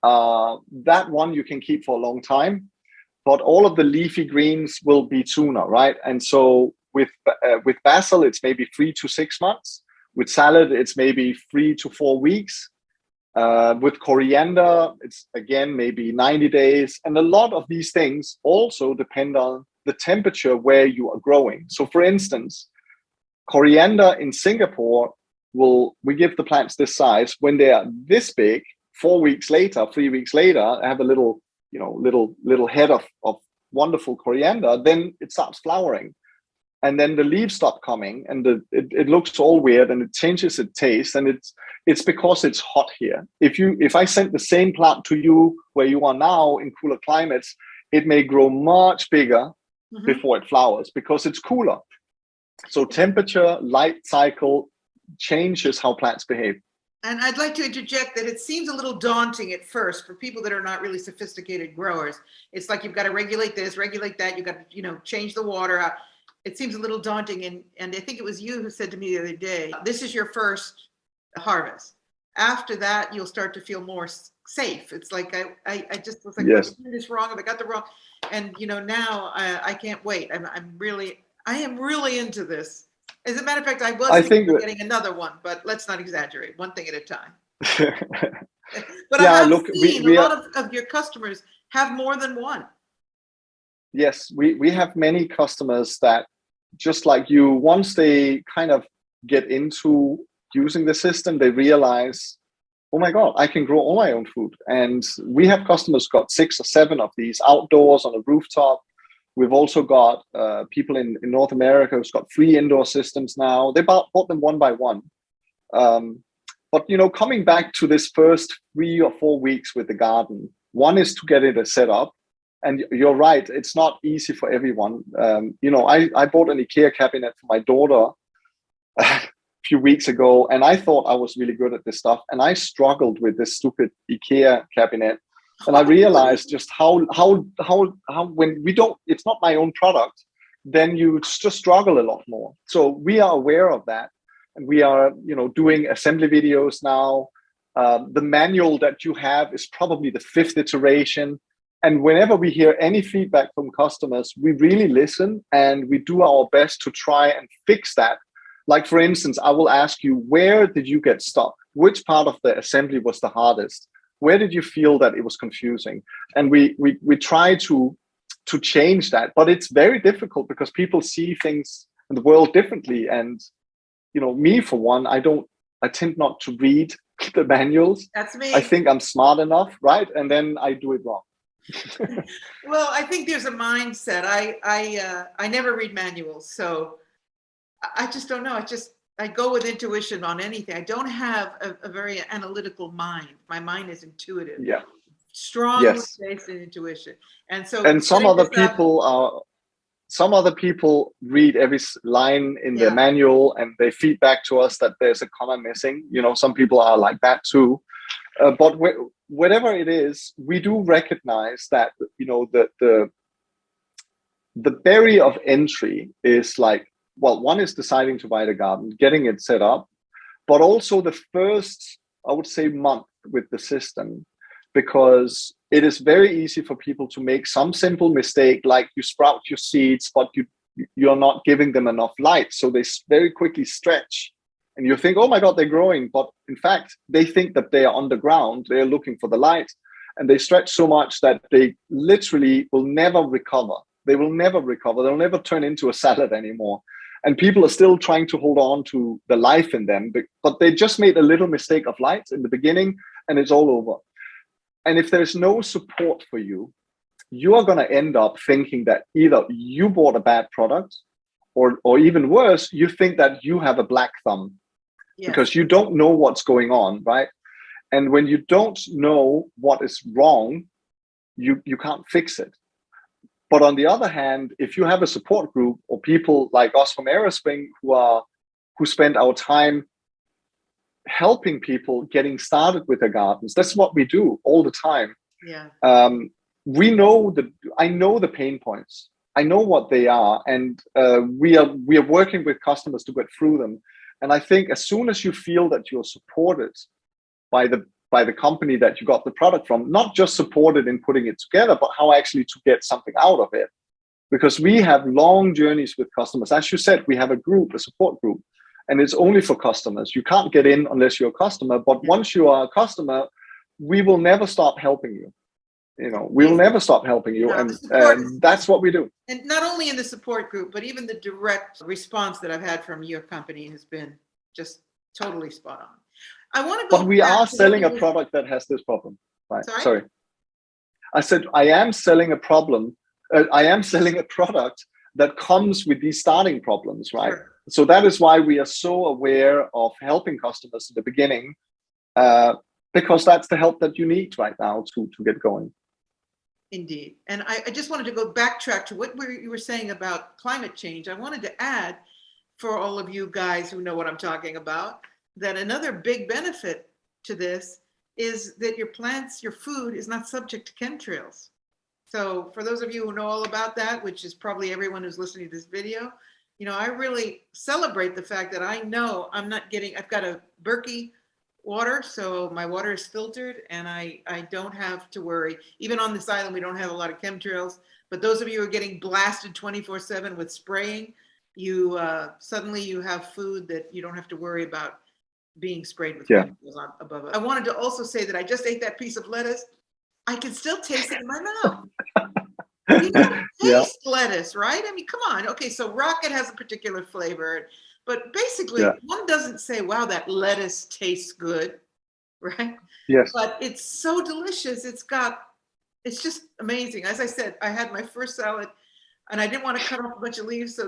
that one you can keep for a long time. But all of the leafy greens will be sooner, right? And so with basil, it's maybe 3 to 6 months. With salad, it's maybe 3 to 4 weeks. With coriander, it's again maybe 90 days. And a lot of these things also depend on the temperature where you are growing. So for instance, coriander in Singapore, we give the plants this size. When they are this big, 4 weeks later, 3 weeks later, I have a little head of wonderful coriander, then it starts flowering. And then the leaves stop coming, and it looks all weird, and it changes its taste. And it's because it's hot here. If I sent the same plant to you where you are now in cooler climates, it may grow much bigger before it flowers, because it's cooler. So temperature, light cycle changes how plants behave. And I'd like to interject that it seems a little daunting at first for people that are not really sophisticated growers. It's like you've got to regulate this, regulate that. You've got to, change the water out. It seems a little daunting. And I think it was you who said to me the other day, this is your first harvest. After that, you'll start to feel more safe. It's like, I just was like, yes, I this wrong. Have I got the wrong? And, now I can't wait. I am really into this. As a matter of fact, I think getting another one, but let's not exaggerate. One thing at a time. But yeah, I have seen a lot of your customers have more than one. Yes, we have many customers that, just like you, once they kind of get into using the system, they realize, oh my God, I can grow all my own food. And we have customers got 6 or 7 of these outdoors on a rooftop. We've also got people in North America who's got free indoor systems now. They bought them one by one. But coming back to this first 3 or 4 weeks with the garden, one is to get it set up. And you're right, it's not easy for everyone. I bought an IKEA cabinet for my daughter a few weeks ago, and I thought I was really good at this stuff. And I struggled with this stupid IKEA cabinet. And I realized just how when it's not my own product, then you just struggle a lot more. So we are aware of that. And we are, doing assembly videos now. The manual that you have is probably the 5th iteration. And whenever we hear any feedback from customers, we really listen and we do our best to try and fix that. Like, for instance, I will ask you, where did you get stuck? Which part of the assembly was the hardest? Where did you feel that it was confusing? And we try to change that. But it's very difficult because people see things in the world differently. And, me, for one, I tend not to read the manuals. That's me. I think I'm smart enough, right? And then I do it wrong. Well, I think there's a mindset. I never read manuals, so I just don't know. I go with intuition on anything. I don't have a very analytical mind. My mind is intuitive. Yeah. Strongly based in intuition. And some other people read every line in the manual and they feed back to us that there's a comma missing. Some people are like that too. But whatever it is, we do recognize that, the barrier of entry is like, well, one is deciding to buy the garden, getting it set up, but also the first, I would say, month with the system, because it is very easy for people to make some simple mistake, like you sprout your seeds, but you're not giving them enough light. So they very quickly stretch. And you think, oh my God, they're growing. But in fact, they think that they are underground. They're looking for the light. And they stretch so much that they literally will never recover. They will never recover. They'll never turn into a salad anymore. And people are still trying to hold on to the life in them. But they just made a little mistake of light in the beginning, and it's all over. And if there's no support for you, you are going to end up thinking that either you bought a bad product, or even worse, you think that you have a black thumb. Yes. Because you don't know what's going on, right? And when you don't know what is wrong, you can't fix it. But on the other hand, if you have a support group or people like us from Aerospring who spend our time helping people getting started with their gardens, that's what we do all the time. Yeah. I know the pain points. I know what they are, and we are working with customers to get through them. And I think as soon as you feel that you're supported by the company that you got the product from, not just supported in putting it together, but how actually to get something out of it. Because we have long journeys with customers. As you said, we have a support group, and it's only for customers. You can't get in unless you're a customer. But once you are a customer, we will never stop helping you. We'll never stop helping you. And that's what we do. And not only in the support group, but even the direct response that I've had from your company has been just totally spot on. I want to go. But we are selling a product that has this problem. Right? Sorry. I said, I am selling a product that comes with these starting problems, right? Sure. So that is why we are so aware of helping customers in the beginning, because that's the help that you need right now to get going. Indeed. And I just wanted to go backtrack to what you were saying about climate change. I wanted to add, for all of you guys who know what I'm talking about, that another big benefit to this is that your plants, your food is not subject to chemtrails. So for those of you who know all about that, which is probably everyone who's listening to this video, I really celebrate the fact that I know I've got a Berkey water, so my water is filtered and I don't have to worry. Even on this island, we don't have a lot of chemtrails, but those of you who are getting blasted 24/7 with spraying, suddenly you have food that you don't have to worry about being sprayed with chemicals above it. I wanted to also say that I just ate that piece of lettuce. I can still taste it in my mouth. You don't taste lettuce, right? I mean, come on. Okay, so rocket has a particular flavor. But basically, one doesn't say, wow, that lettuce tastes good, right? Yes. But it's so delicious. It's just amazing. As I said, I had my first salad And I didn't want to cut off a bunch of leaves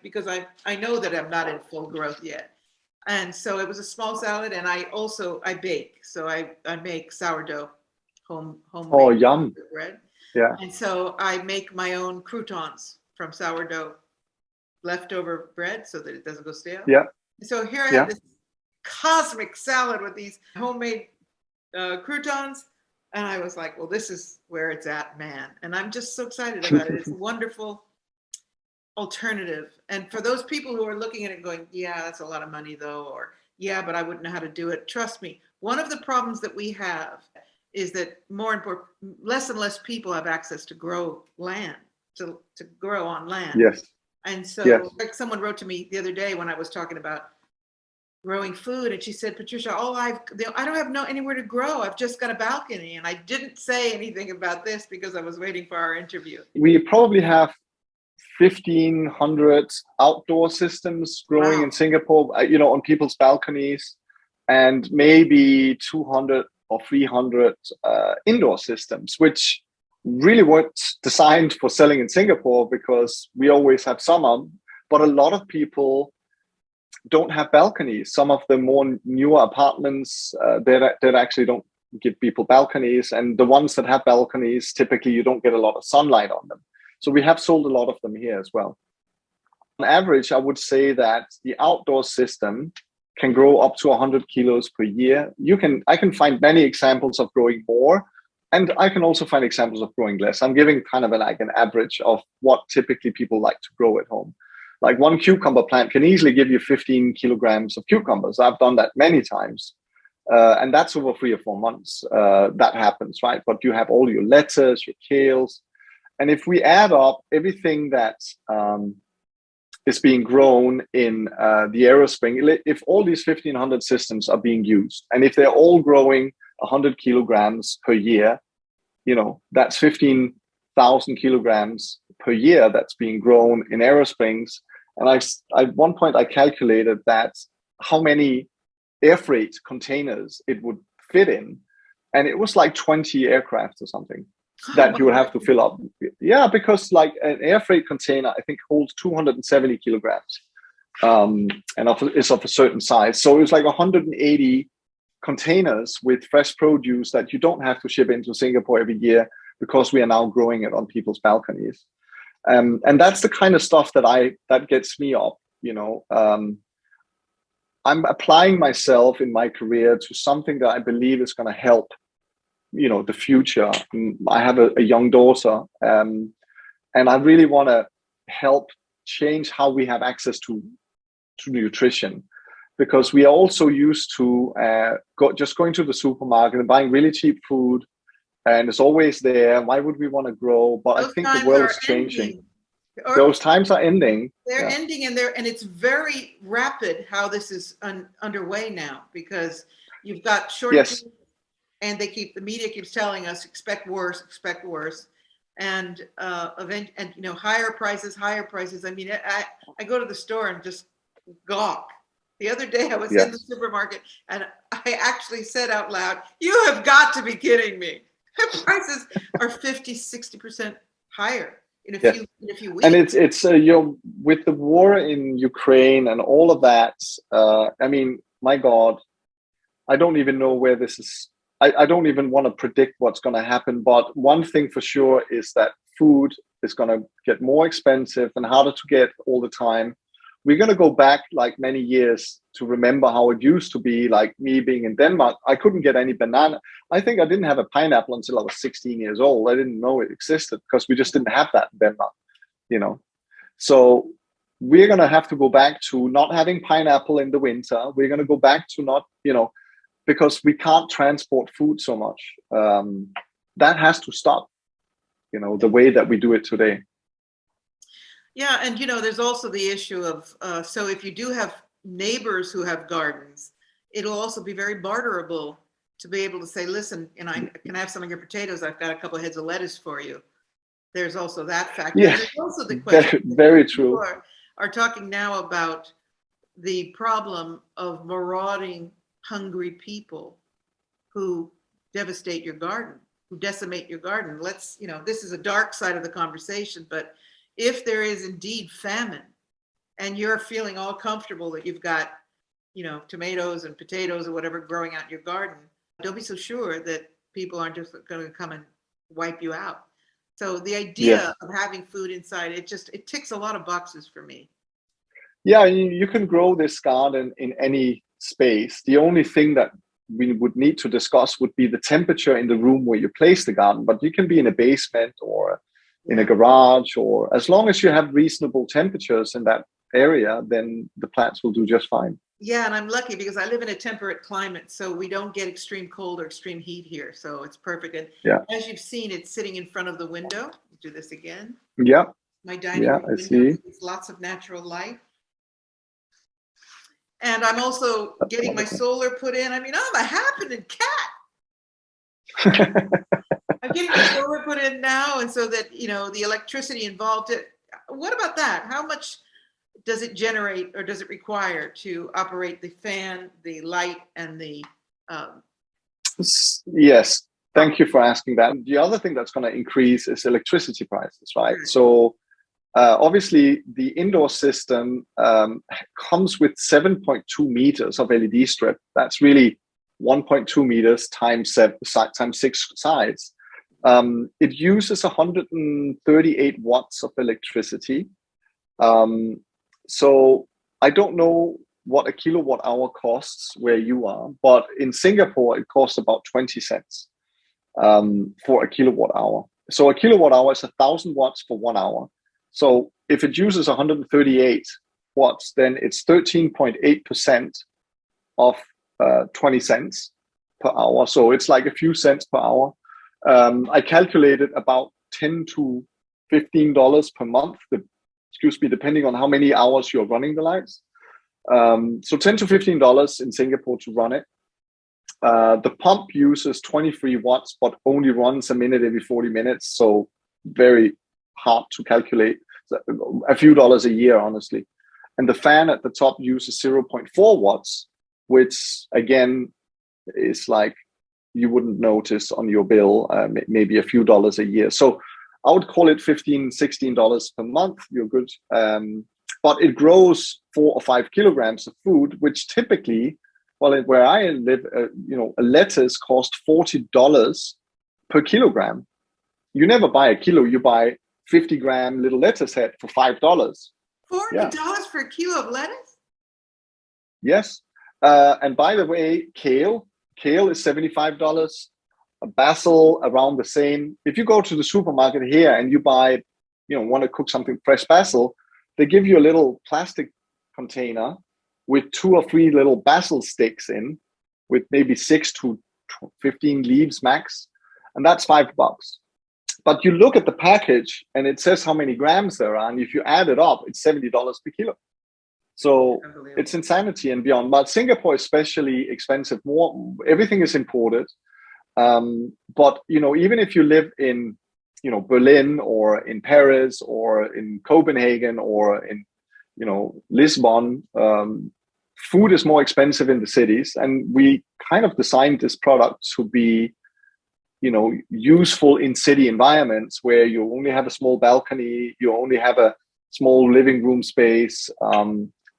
because I know that I'm not in full growth yet. And so it was a small salad, and I bake. So I make sourdough, homemade Oh, yum. bread. Yeah. And so I make my own croutons from sourdough leftover bread so that it doesn't go stale. Yeah. So here I Yeah. have this cosmic salad with these homemade croutons. And I was like, well, this is where it's at, man. And I'm just so excited about it. It's a wonderful alternative. And for those people who are looking at it going, yeah, that's a lot of money though, or yeah, but I wouldn't know how to do it. Trust me, one of the problems that we have is that less and less people have access to grow land, to grow on land. Yes. And so Yes. like someone wrote to me the other day when I was talking about growing food, and she said, Patricia, I don't have anywhere to grow. I've just got a balcony. And I didn't say anything about this because I was waiting for our interview. We probably have 1,500 outdoor systems growing in Singapore, on people's balconies, and maybe 200 or 300 indoor systems, which really weren't designed for selling in Singapore because we always have summer. But a lot of people don't have balconies. Some of the more newer apartments that actually don't give people balconies, and the ones that have balconies, typically you don't get a lot of sunlight on them. So we have sold a lot of them here as well. On average, I would say that the outdoor system can grow up to 100 kilos per year. I can find many examples of growing more, and I can also find examples of growing less. I'm giving kind of an average of what typically people like to grow at home. Like one cucumber plant can easily give you 15 kilograms of cucumbers. I've done that many times. And that's over 3 or 4 months that happens, right? But you have all your lettuce, your kales. And if we add up everything that is being grown in the Aerospring, if all these 1,500 systems are being used, and if they're all growing 100 kilograms per year, that's 15,000 kilograms per year that's being grown in Aerosprings. And at one point I calculated that how many air freight containers it would fit in, and it was like 20 aircraft or something that you would have to fill up. Yeah, because like an air freight container, I think, holds 270 kilograms, and is of a certain size. So it was like 180 containers with fresh produce that you don't have to ship into Singapore every year because we are now growing it on people's balconies. And that's the kind of stuff that gets me up. I'm applying myself in my career to something that I believe is going to help, the future. I have a young daughter, and I really want to help change how we have access to nutrition, because we are also used to just going to the supermarket and buying really cheap food, and it's always there. Why would we want to grow? But I think the world is changing. Those times are ending. They're ending, and it's very rapid how this is underway now, because you've got shortages. Yes. And the media keeps telling us, expect worse, and higher prices. I mean, I go to the store and just gawk. The other day I was in the supermarket, and I actually said out loud, "You have got to be kidding me! Prices are 50-60% higher in a few weeks." And it's with the war in Ukraine and all of that. I mean, my God, I don't even know where this is. I don't even want to predict what's going to happen. But one thing for sure is that food is going to get more expensive and harder to get all the time. We're going to go back like many years to remember how it used to be. Like me being in Denmark, I couldn't get any banana. I think I didn't have a pineapple until I was 16 years old. I didn't know it existed because we just didn't have that in Denmark, So we're going to have to go back to not having pineapple in the winter. We're going to go back to not, because we can't transport food so much. That has to stop, the way that we do it today. Yeah, and there's also the issue of, so if you do have neighbors who have gardens, it'll also be very barterable to be able to say, listen, I can have some of your potatoes. I've got a couple of heads of lettuce for you. There's also that factor. Yeah, there's also the question. Very true. Are talking now about the problem of marauding, hungry people who devastate your garden, who decimate your garden. This is a dark side of the conversation, but if there is indeed famine and you're feeling all comfortable that you've got, tomatoes and potatoes or whatever growing out in your garden, don't be so sure that people aren't just going to come and wipe you out. So the idea of having food inside, it ticks a lot of boxes for me. Yeah, you can grow this garden in any space. The only thing that we would need to discuss would be the temperature in the room where you place the garden, but you can be in a basement or in a garage, or as long as you have reasonable temperatures in that area, then the plants will do just fine. Yeah, and I'm lucky because I live in a temperate climate, so we don't get extreme cold or extreme heat here. So it's perfect. And as you've seen, it's sitting in front of the window. Do this again. Yeah. My dining room window. See. It's lots of natural light. And I'm also getting my solar put in. I mean, I'm a happening cat. I'm getting my solar put in now, and so that, the electricity involved. What about that? How much does it generate or does it require to operate the fan, the light, and the Yes, thank you for asking that. The other thing that's going to increase is electricity prices, right? So obviously the indoor system comes with 7.2 meters of LED strip. That's really 1.2 meters times 6 sides. It uses 138 watts of electricity. So I don't know what a kilowatt hour costs where you are, but in Singapore, it costs about 20 cents for a kilowatt hour. So a kilowatt hour is 1,000 watts for 1 hour. So if it uses 138 watts, then it's 13.8% of 20 cents per hour. So it's like a few cents per hour. I calculated about $10 to $15 per month, depending on how many hours you're running the lights. So $10 to $15 in Singapore to run it. The pump uses 23 watts, but only runs a minute every 40 minutes. So very hard to calculate. A few dollars a year, honestly. And the fan at the top uses 0.4 watts, which again is like you wouldn't notice on your bill, maybe a few dollars a year. So I would call it $15, $16 per month. You're good. But it grows 4 or 5 kilograms of food, which typically, where I live, a lettuce costs $40 per kilogram. You never buy a kilo, you buy 50-gram little lettuce head for $5. $40 for a kilo of lettuce? Yes. And by the way, kale is $75. Basil around the same. If you go to the supermarket here and you buy, want to cook something fresh basil, they give you a little plastic container with 2 or 3 little basil sticks in, with maybe 6 to 15 leaves max, and that's $5. But you look at the package and it says how many grams there are, and if you add it up, it's $70 per kilo. So it's insanity and beyond. But Singapore is especially expensive. Everything is imported. But even if you live in Berlin or in Paris or in Copenhagen or in Lisbon, food is more expensive in the cities, and we kind of designed this product to be useful in city environments where you only have a small balcony, you only have a small living room space,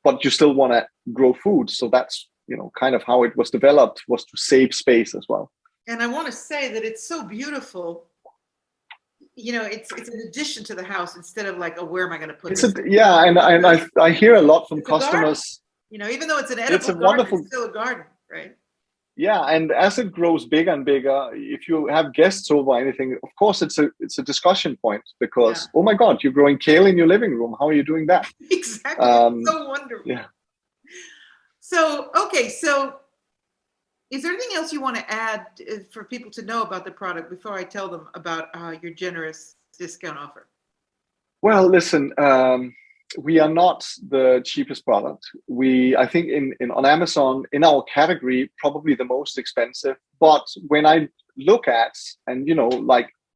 but you still want to grow food. So that's kind of how it was developed, was to save space as well. And I want to say that it's so beautiful. It's an addition to the house instead of like, where am I going to put this? And I hear a lot from customers. Even though it's an edible garden, wonderful, it's still a garden, right? Yeah, and as it grows bigger and bigger, if you have guests over or anything, of course it's a discussion point, because oh my God, you're growing kale in your living room. How are you doing that? Exactly. So wonderful. Yeah. So is there anything else you want to add for people to know about the product before I tell them about your generous discount offer? Well, listen, we are not the cheapest product. I think on Amazon, in our category, probably the most expensive. But when I look at, and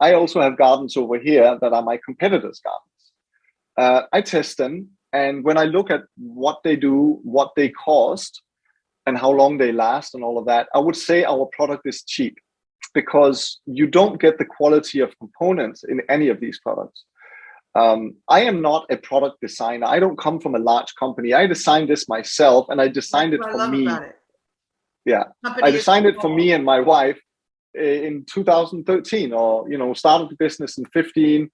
I also have gardens over here that are my competitors' gardens. I test them, and when I look at what they do, what they cost, and how long they last and all of that, I would say our product is cheap, because you don't get the quality of components in any of these products. I am not a product designer. I don't come from a large company. I designed this myself, and I That's designed it what I for love me. about it. Yeah, I Company is designed it for small. me and my wife in 2013, or started the business in 15.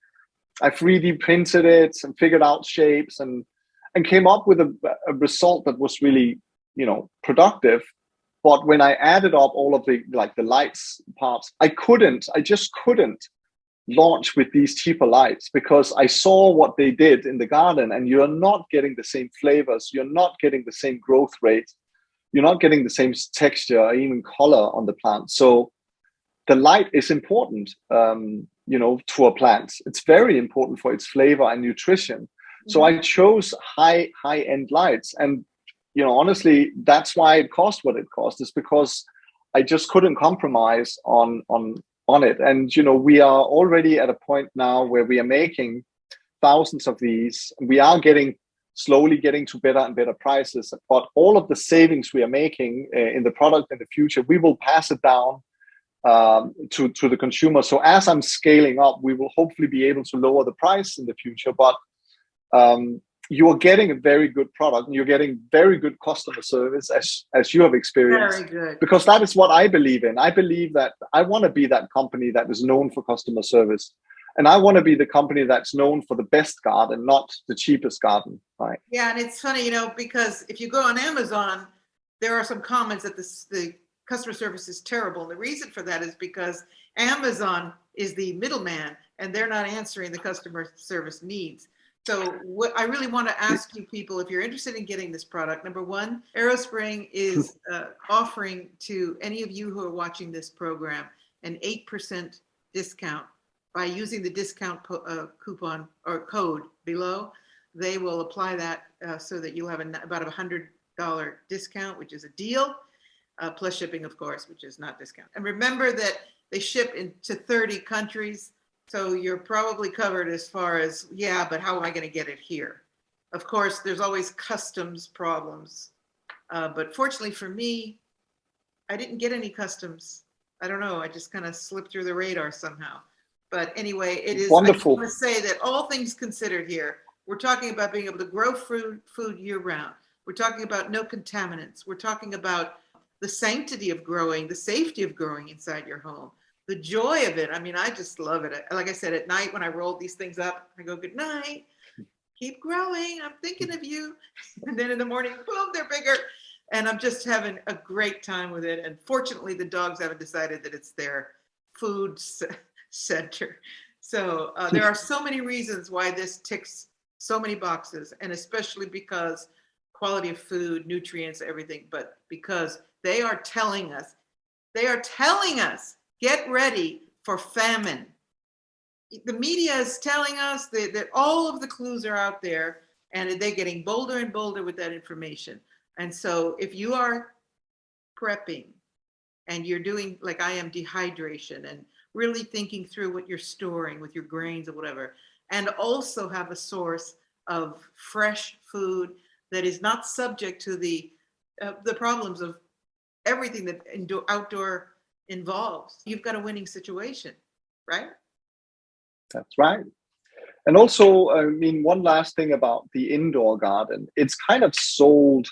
I 3D printed it and figured out shapes and came up with a result that was really productive. But when I added up all of the lights parts, I just couldn't launch with these cheaper lights, because I saw what they did in the garden, and you're not getting the same flavors, you're not getting the same growth rate, you're not getting the same texture or even color on the plant. So the light is important, to a plant. It's very important for its flavor and nutrition. Mm-hmm. So I chose high end lights, and honestly, that's why it cost what it cost. Is because I just couldn't compromise on it. And we are already at a point now where we are making thousands of these. We are slowly getting to better and better prices. But all of the savings we are making in the product in the future, we will pass it down to the consumer. So as I'm scaling up, we will hopefully be able to lower the price in the future. But you are getting a very good product, and you're getting very good customer service, as you have experienced. Very good. Because that is what I believe in. I believe that I want to be that company that is known for customer service. And I want to be the company that's known for the best garden, not the cheapest garden. Right? Yeah, and it's funny, because if you go on Amazon, there are some comments that the customer service is terrible. And the reason for that is because Amazon is the middleman, and they're not answering the customer service needs. So what I really want to ask you people, if you're interested in getting this product, number one, Aerospring is offering to any of you who are watching this program an 8% discount by using the discount coupon or code below. They will apply that so that you'll have about $100 discount, which is a deal, plus shipping, of course, which is not discount. And remember that they ship into 30 countries. So you're probably covered as far as, but how am I going to get it here? Of course, there's always customs problems. But fortunately for me, I didn't get any customs. I don't know. I just kind of slipped through the radar somehow. But anyway, it is wonderful. I just want to say that all things considered here, we're talking about being able to grow food year round. We're talking about no contaminants. We're talking about the sanctity of growing, the safety of growing inside your home. The joy of it. I mean, I just love it. Like I said, at night when I roll these things up, I go, good night, keep growing. I'm thinking of you. And then in the morning, boom, they're bigger. And I'm just having a great time with it. And fortunately, the dogs haven't decided that it's their food center. So there are so many reasons why this ticks so many boxes, and especially because quality of food, nutrients, everything, but because they are telling us, get ready for famine. The media is telling us that all of the clues are out there, and they're getting bolder and bolder with that information. And so if you are prepping and you're doing, like I am, dehydration and really thinking through what you're storing with your grains or whatever, and also have a source of fresh food that is not subject to the problems of everything that outdoor involves, you've got a winning situation, right? That's right. And also, I mean, one last thing about the indoor garden, it's kind of sold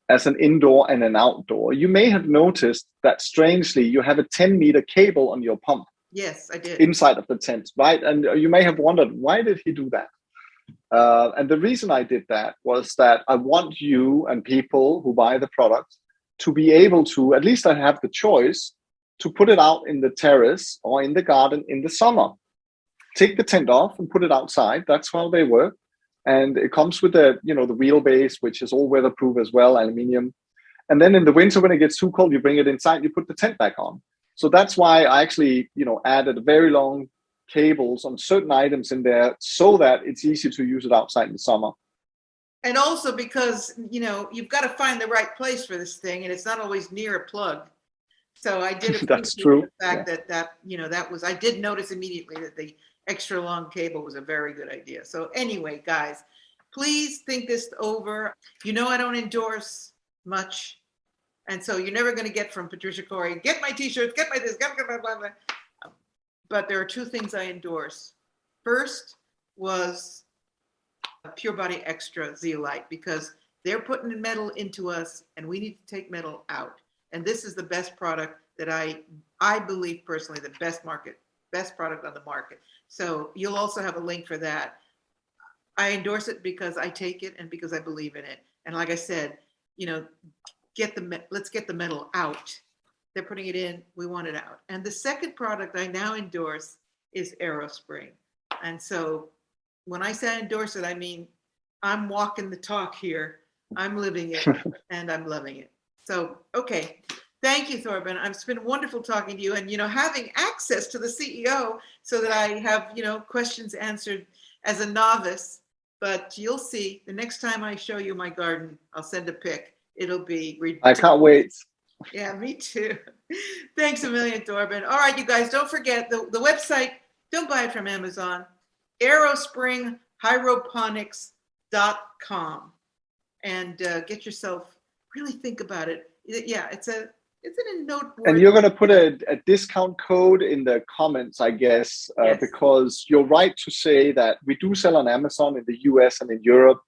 as an indoor and an outdoor. You may have noticed that strangely, you have a 10-meter cable on your pump. Yes, I did. Inside of the tent, right? And you may have wondered, why did he do that? And the reason I did that was that I want you and people who buy the product to be able to, at least I have the choice, to put it out in the terrace or in the garden in the summer. Take the tent off and put it outside. That's how they work. And it comes with the wheelbase, which is all weatherproof as well, aluminium. And then in the winter, when it gets too cold, you bring it inside, you put the tent back on. So that's why I actually, added very long cables on certain items in there so that it's easy to use it outside in the summer. And also because, you've got to find the right place for this thing, and it's not always near a plug. So I did appreciate That's true. The fact that was, I did notice immediately that the extra long cable was a very good idea. So anyway, guys, please think this over. I don't endorse much. And so you're never going to get from Patricia Cori, get my t-shirts, get my this, blah, blah, blah, blah. But there are two things I endorse. First, was Pure Body Extra zeolite, because they're putting metal into us and we need to take metal out. And this is the best product that I believe personally, the best product on the market. So you'll also have a link for that. I endorse it because I take it and because I believe in it. And like I said, you know, let's get the metal out. They're putting it in, we want it out. And the second product I now endorse is Aerospring. And so when I say I endorse it, I mean, I'm walking the talk here. I'm living it and I'm loving it. So, okay. Thank you, Thorben. It's been wonderful talking to you, and, you know, having access to the CEO so that I have, you know, questions answered as a novice. But you'll see, the next time I show you my garden, I'll send a pic. It'll be ridiculous. I can't wait. Yeah, me too. Thanks a million, Thorben. All right, you guys, don't forget the website. Don't buy it from Amazon. Aerospringhydroponics.com, and get yourself, really think about it. Yeah, it's a noteworthy. And you're going to put a discount code in the comments, I guess, Yes. because you're right to say that we do sell on Amazon in the US and in Europe,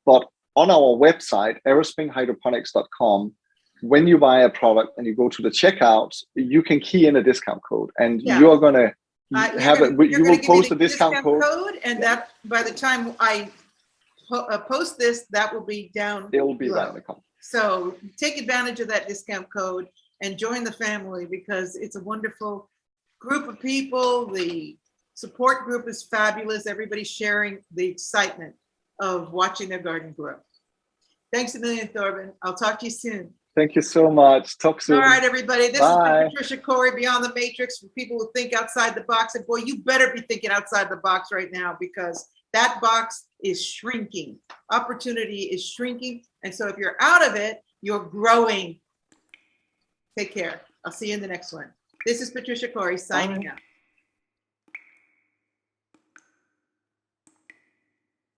but on our website, aerospringhydroponics.com, when you buy a product and you go to the checkout, you can key in a discount code, and you're going to have it. You will post a discount code, and that by the time I post this, that will be down. It will be right in the comments. So take advantage of that discount code and join the family, because it's a wonderful group of people. The support group is fabulous. Everybody's sharing the excitement of watching their garden grow. Thanks a million, Thorben. I'll talk to you soon. Thank you so much. Talk soon. All right, everybody. This Bye. has been Patricia Cori, Beyond the Matrix, for people who think outside the box. And boy, you better be thinking outside the box right now, because that box is shrinking. Opportunity is shrinking. And so if you're out of it, you're growing. Take care. I'll see you in the next one. This is Patricia Cori signing out.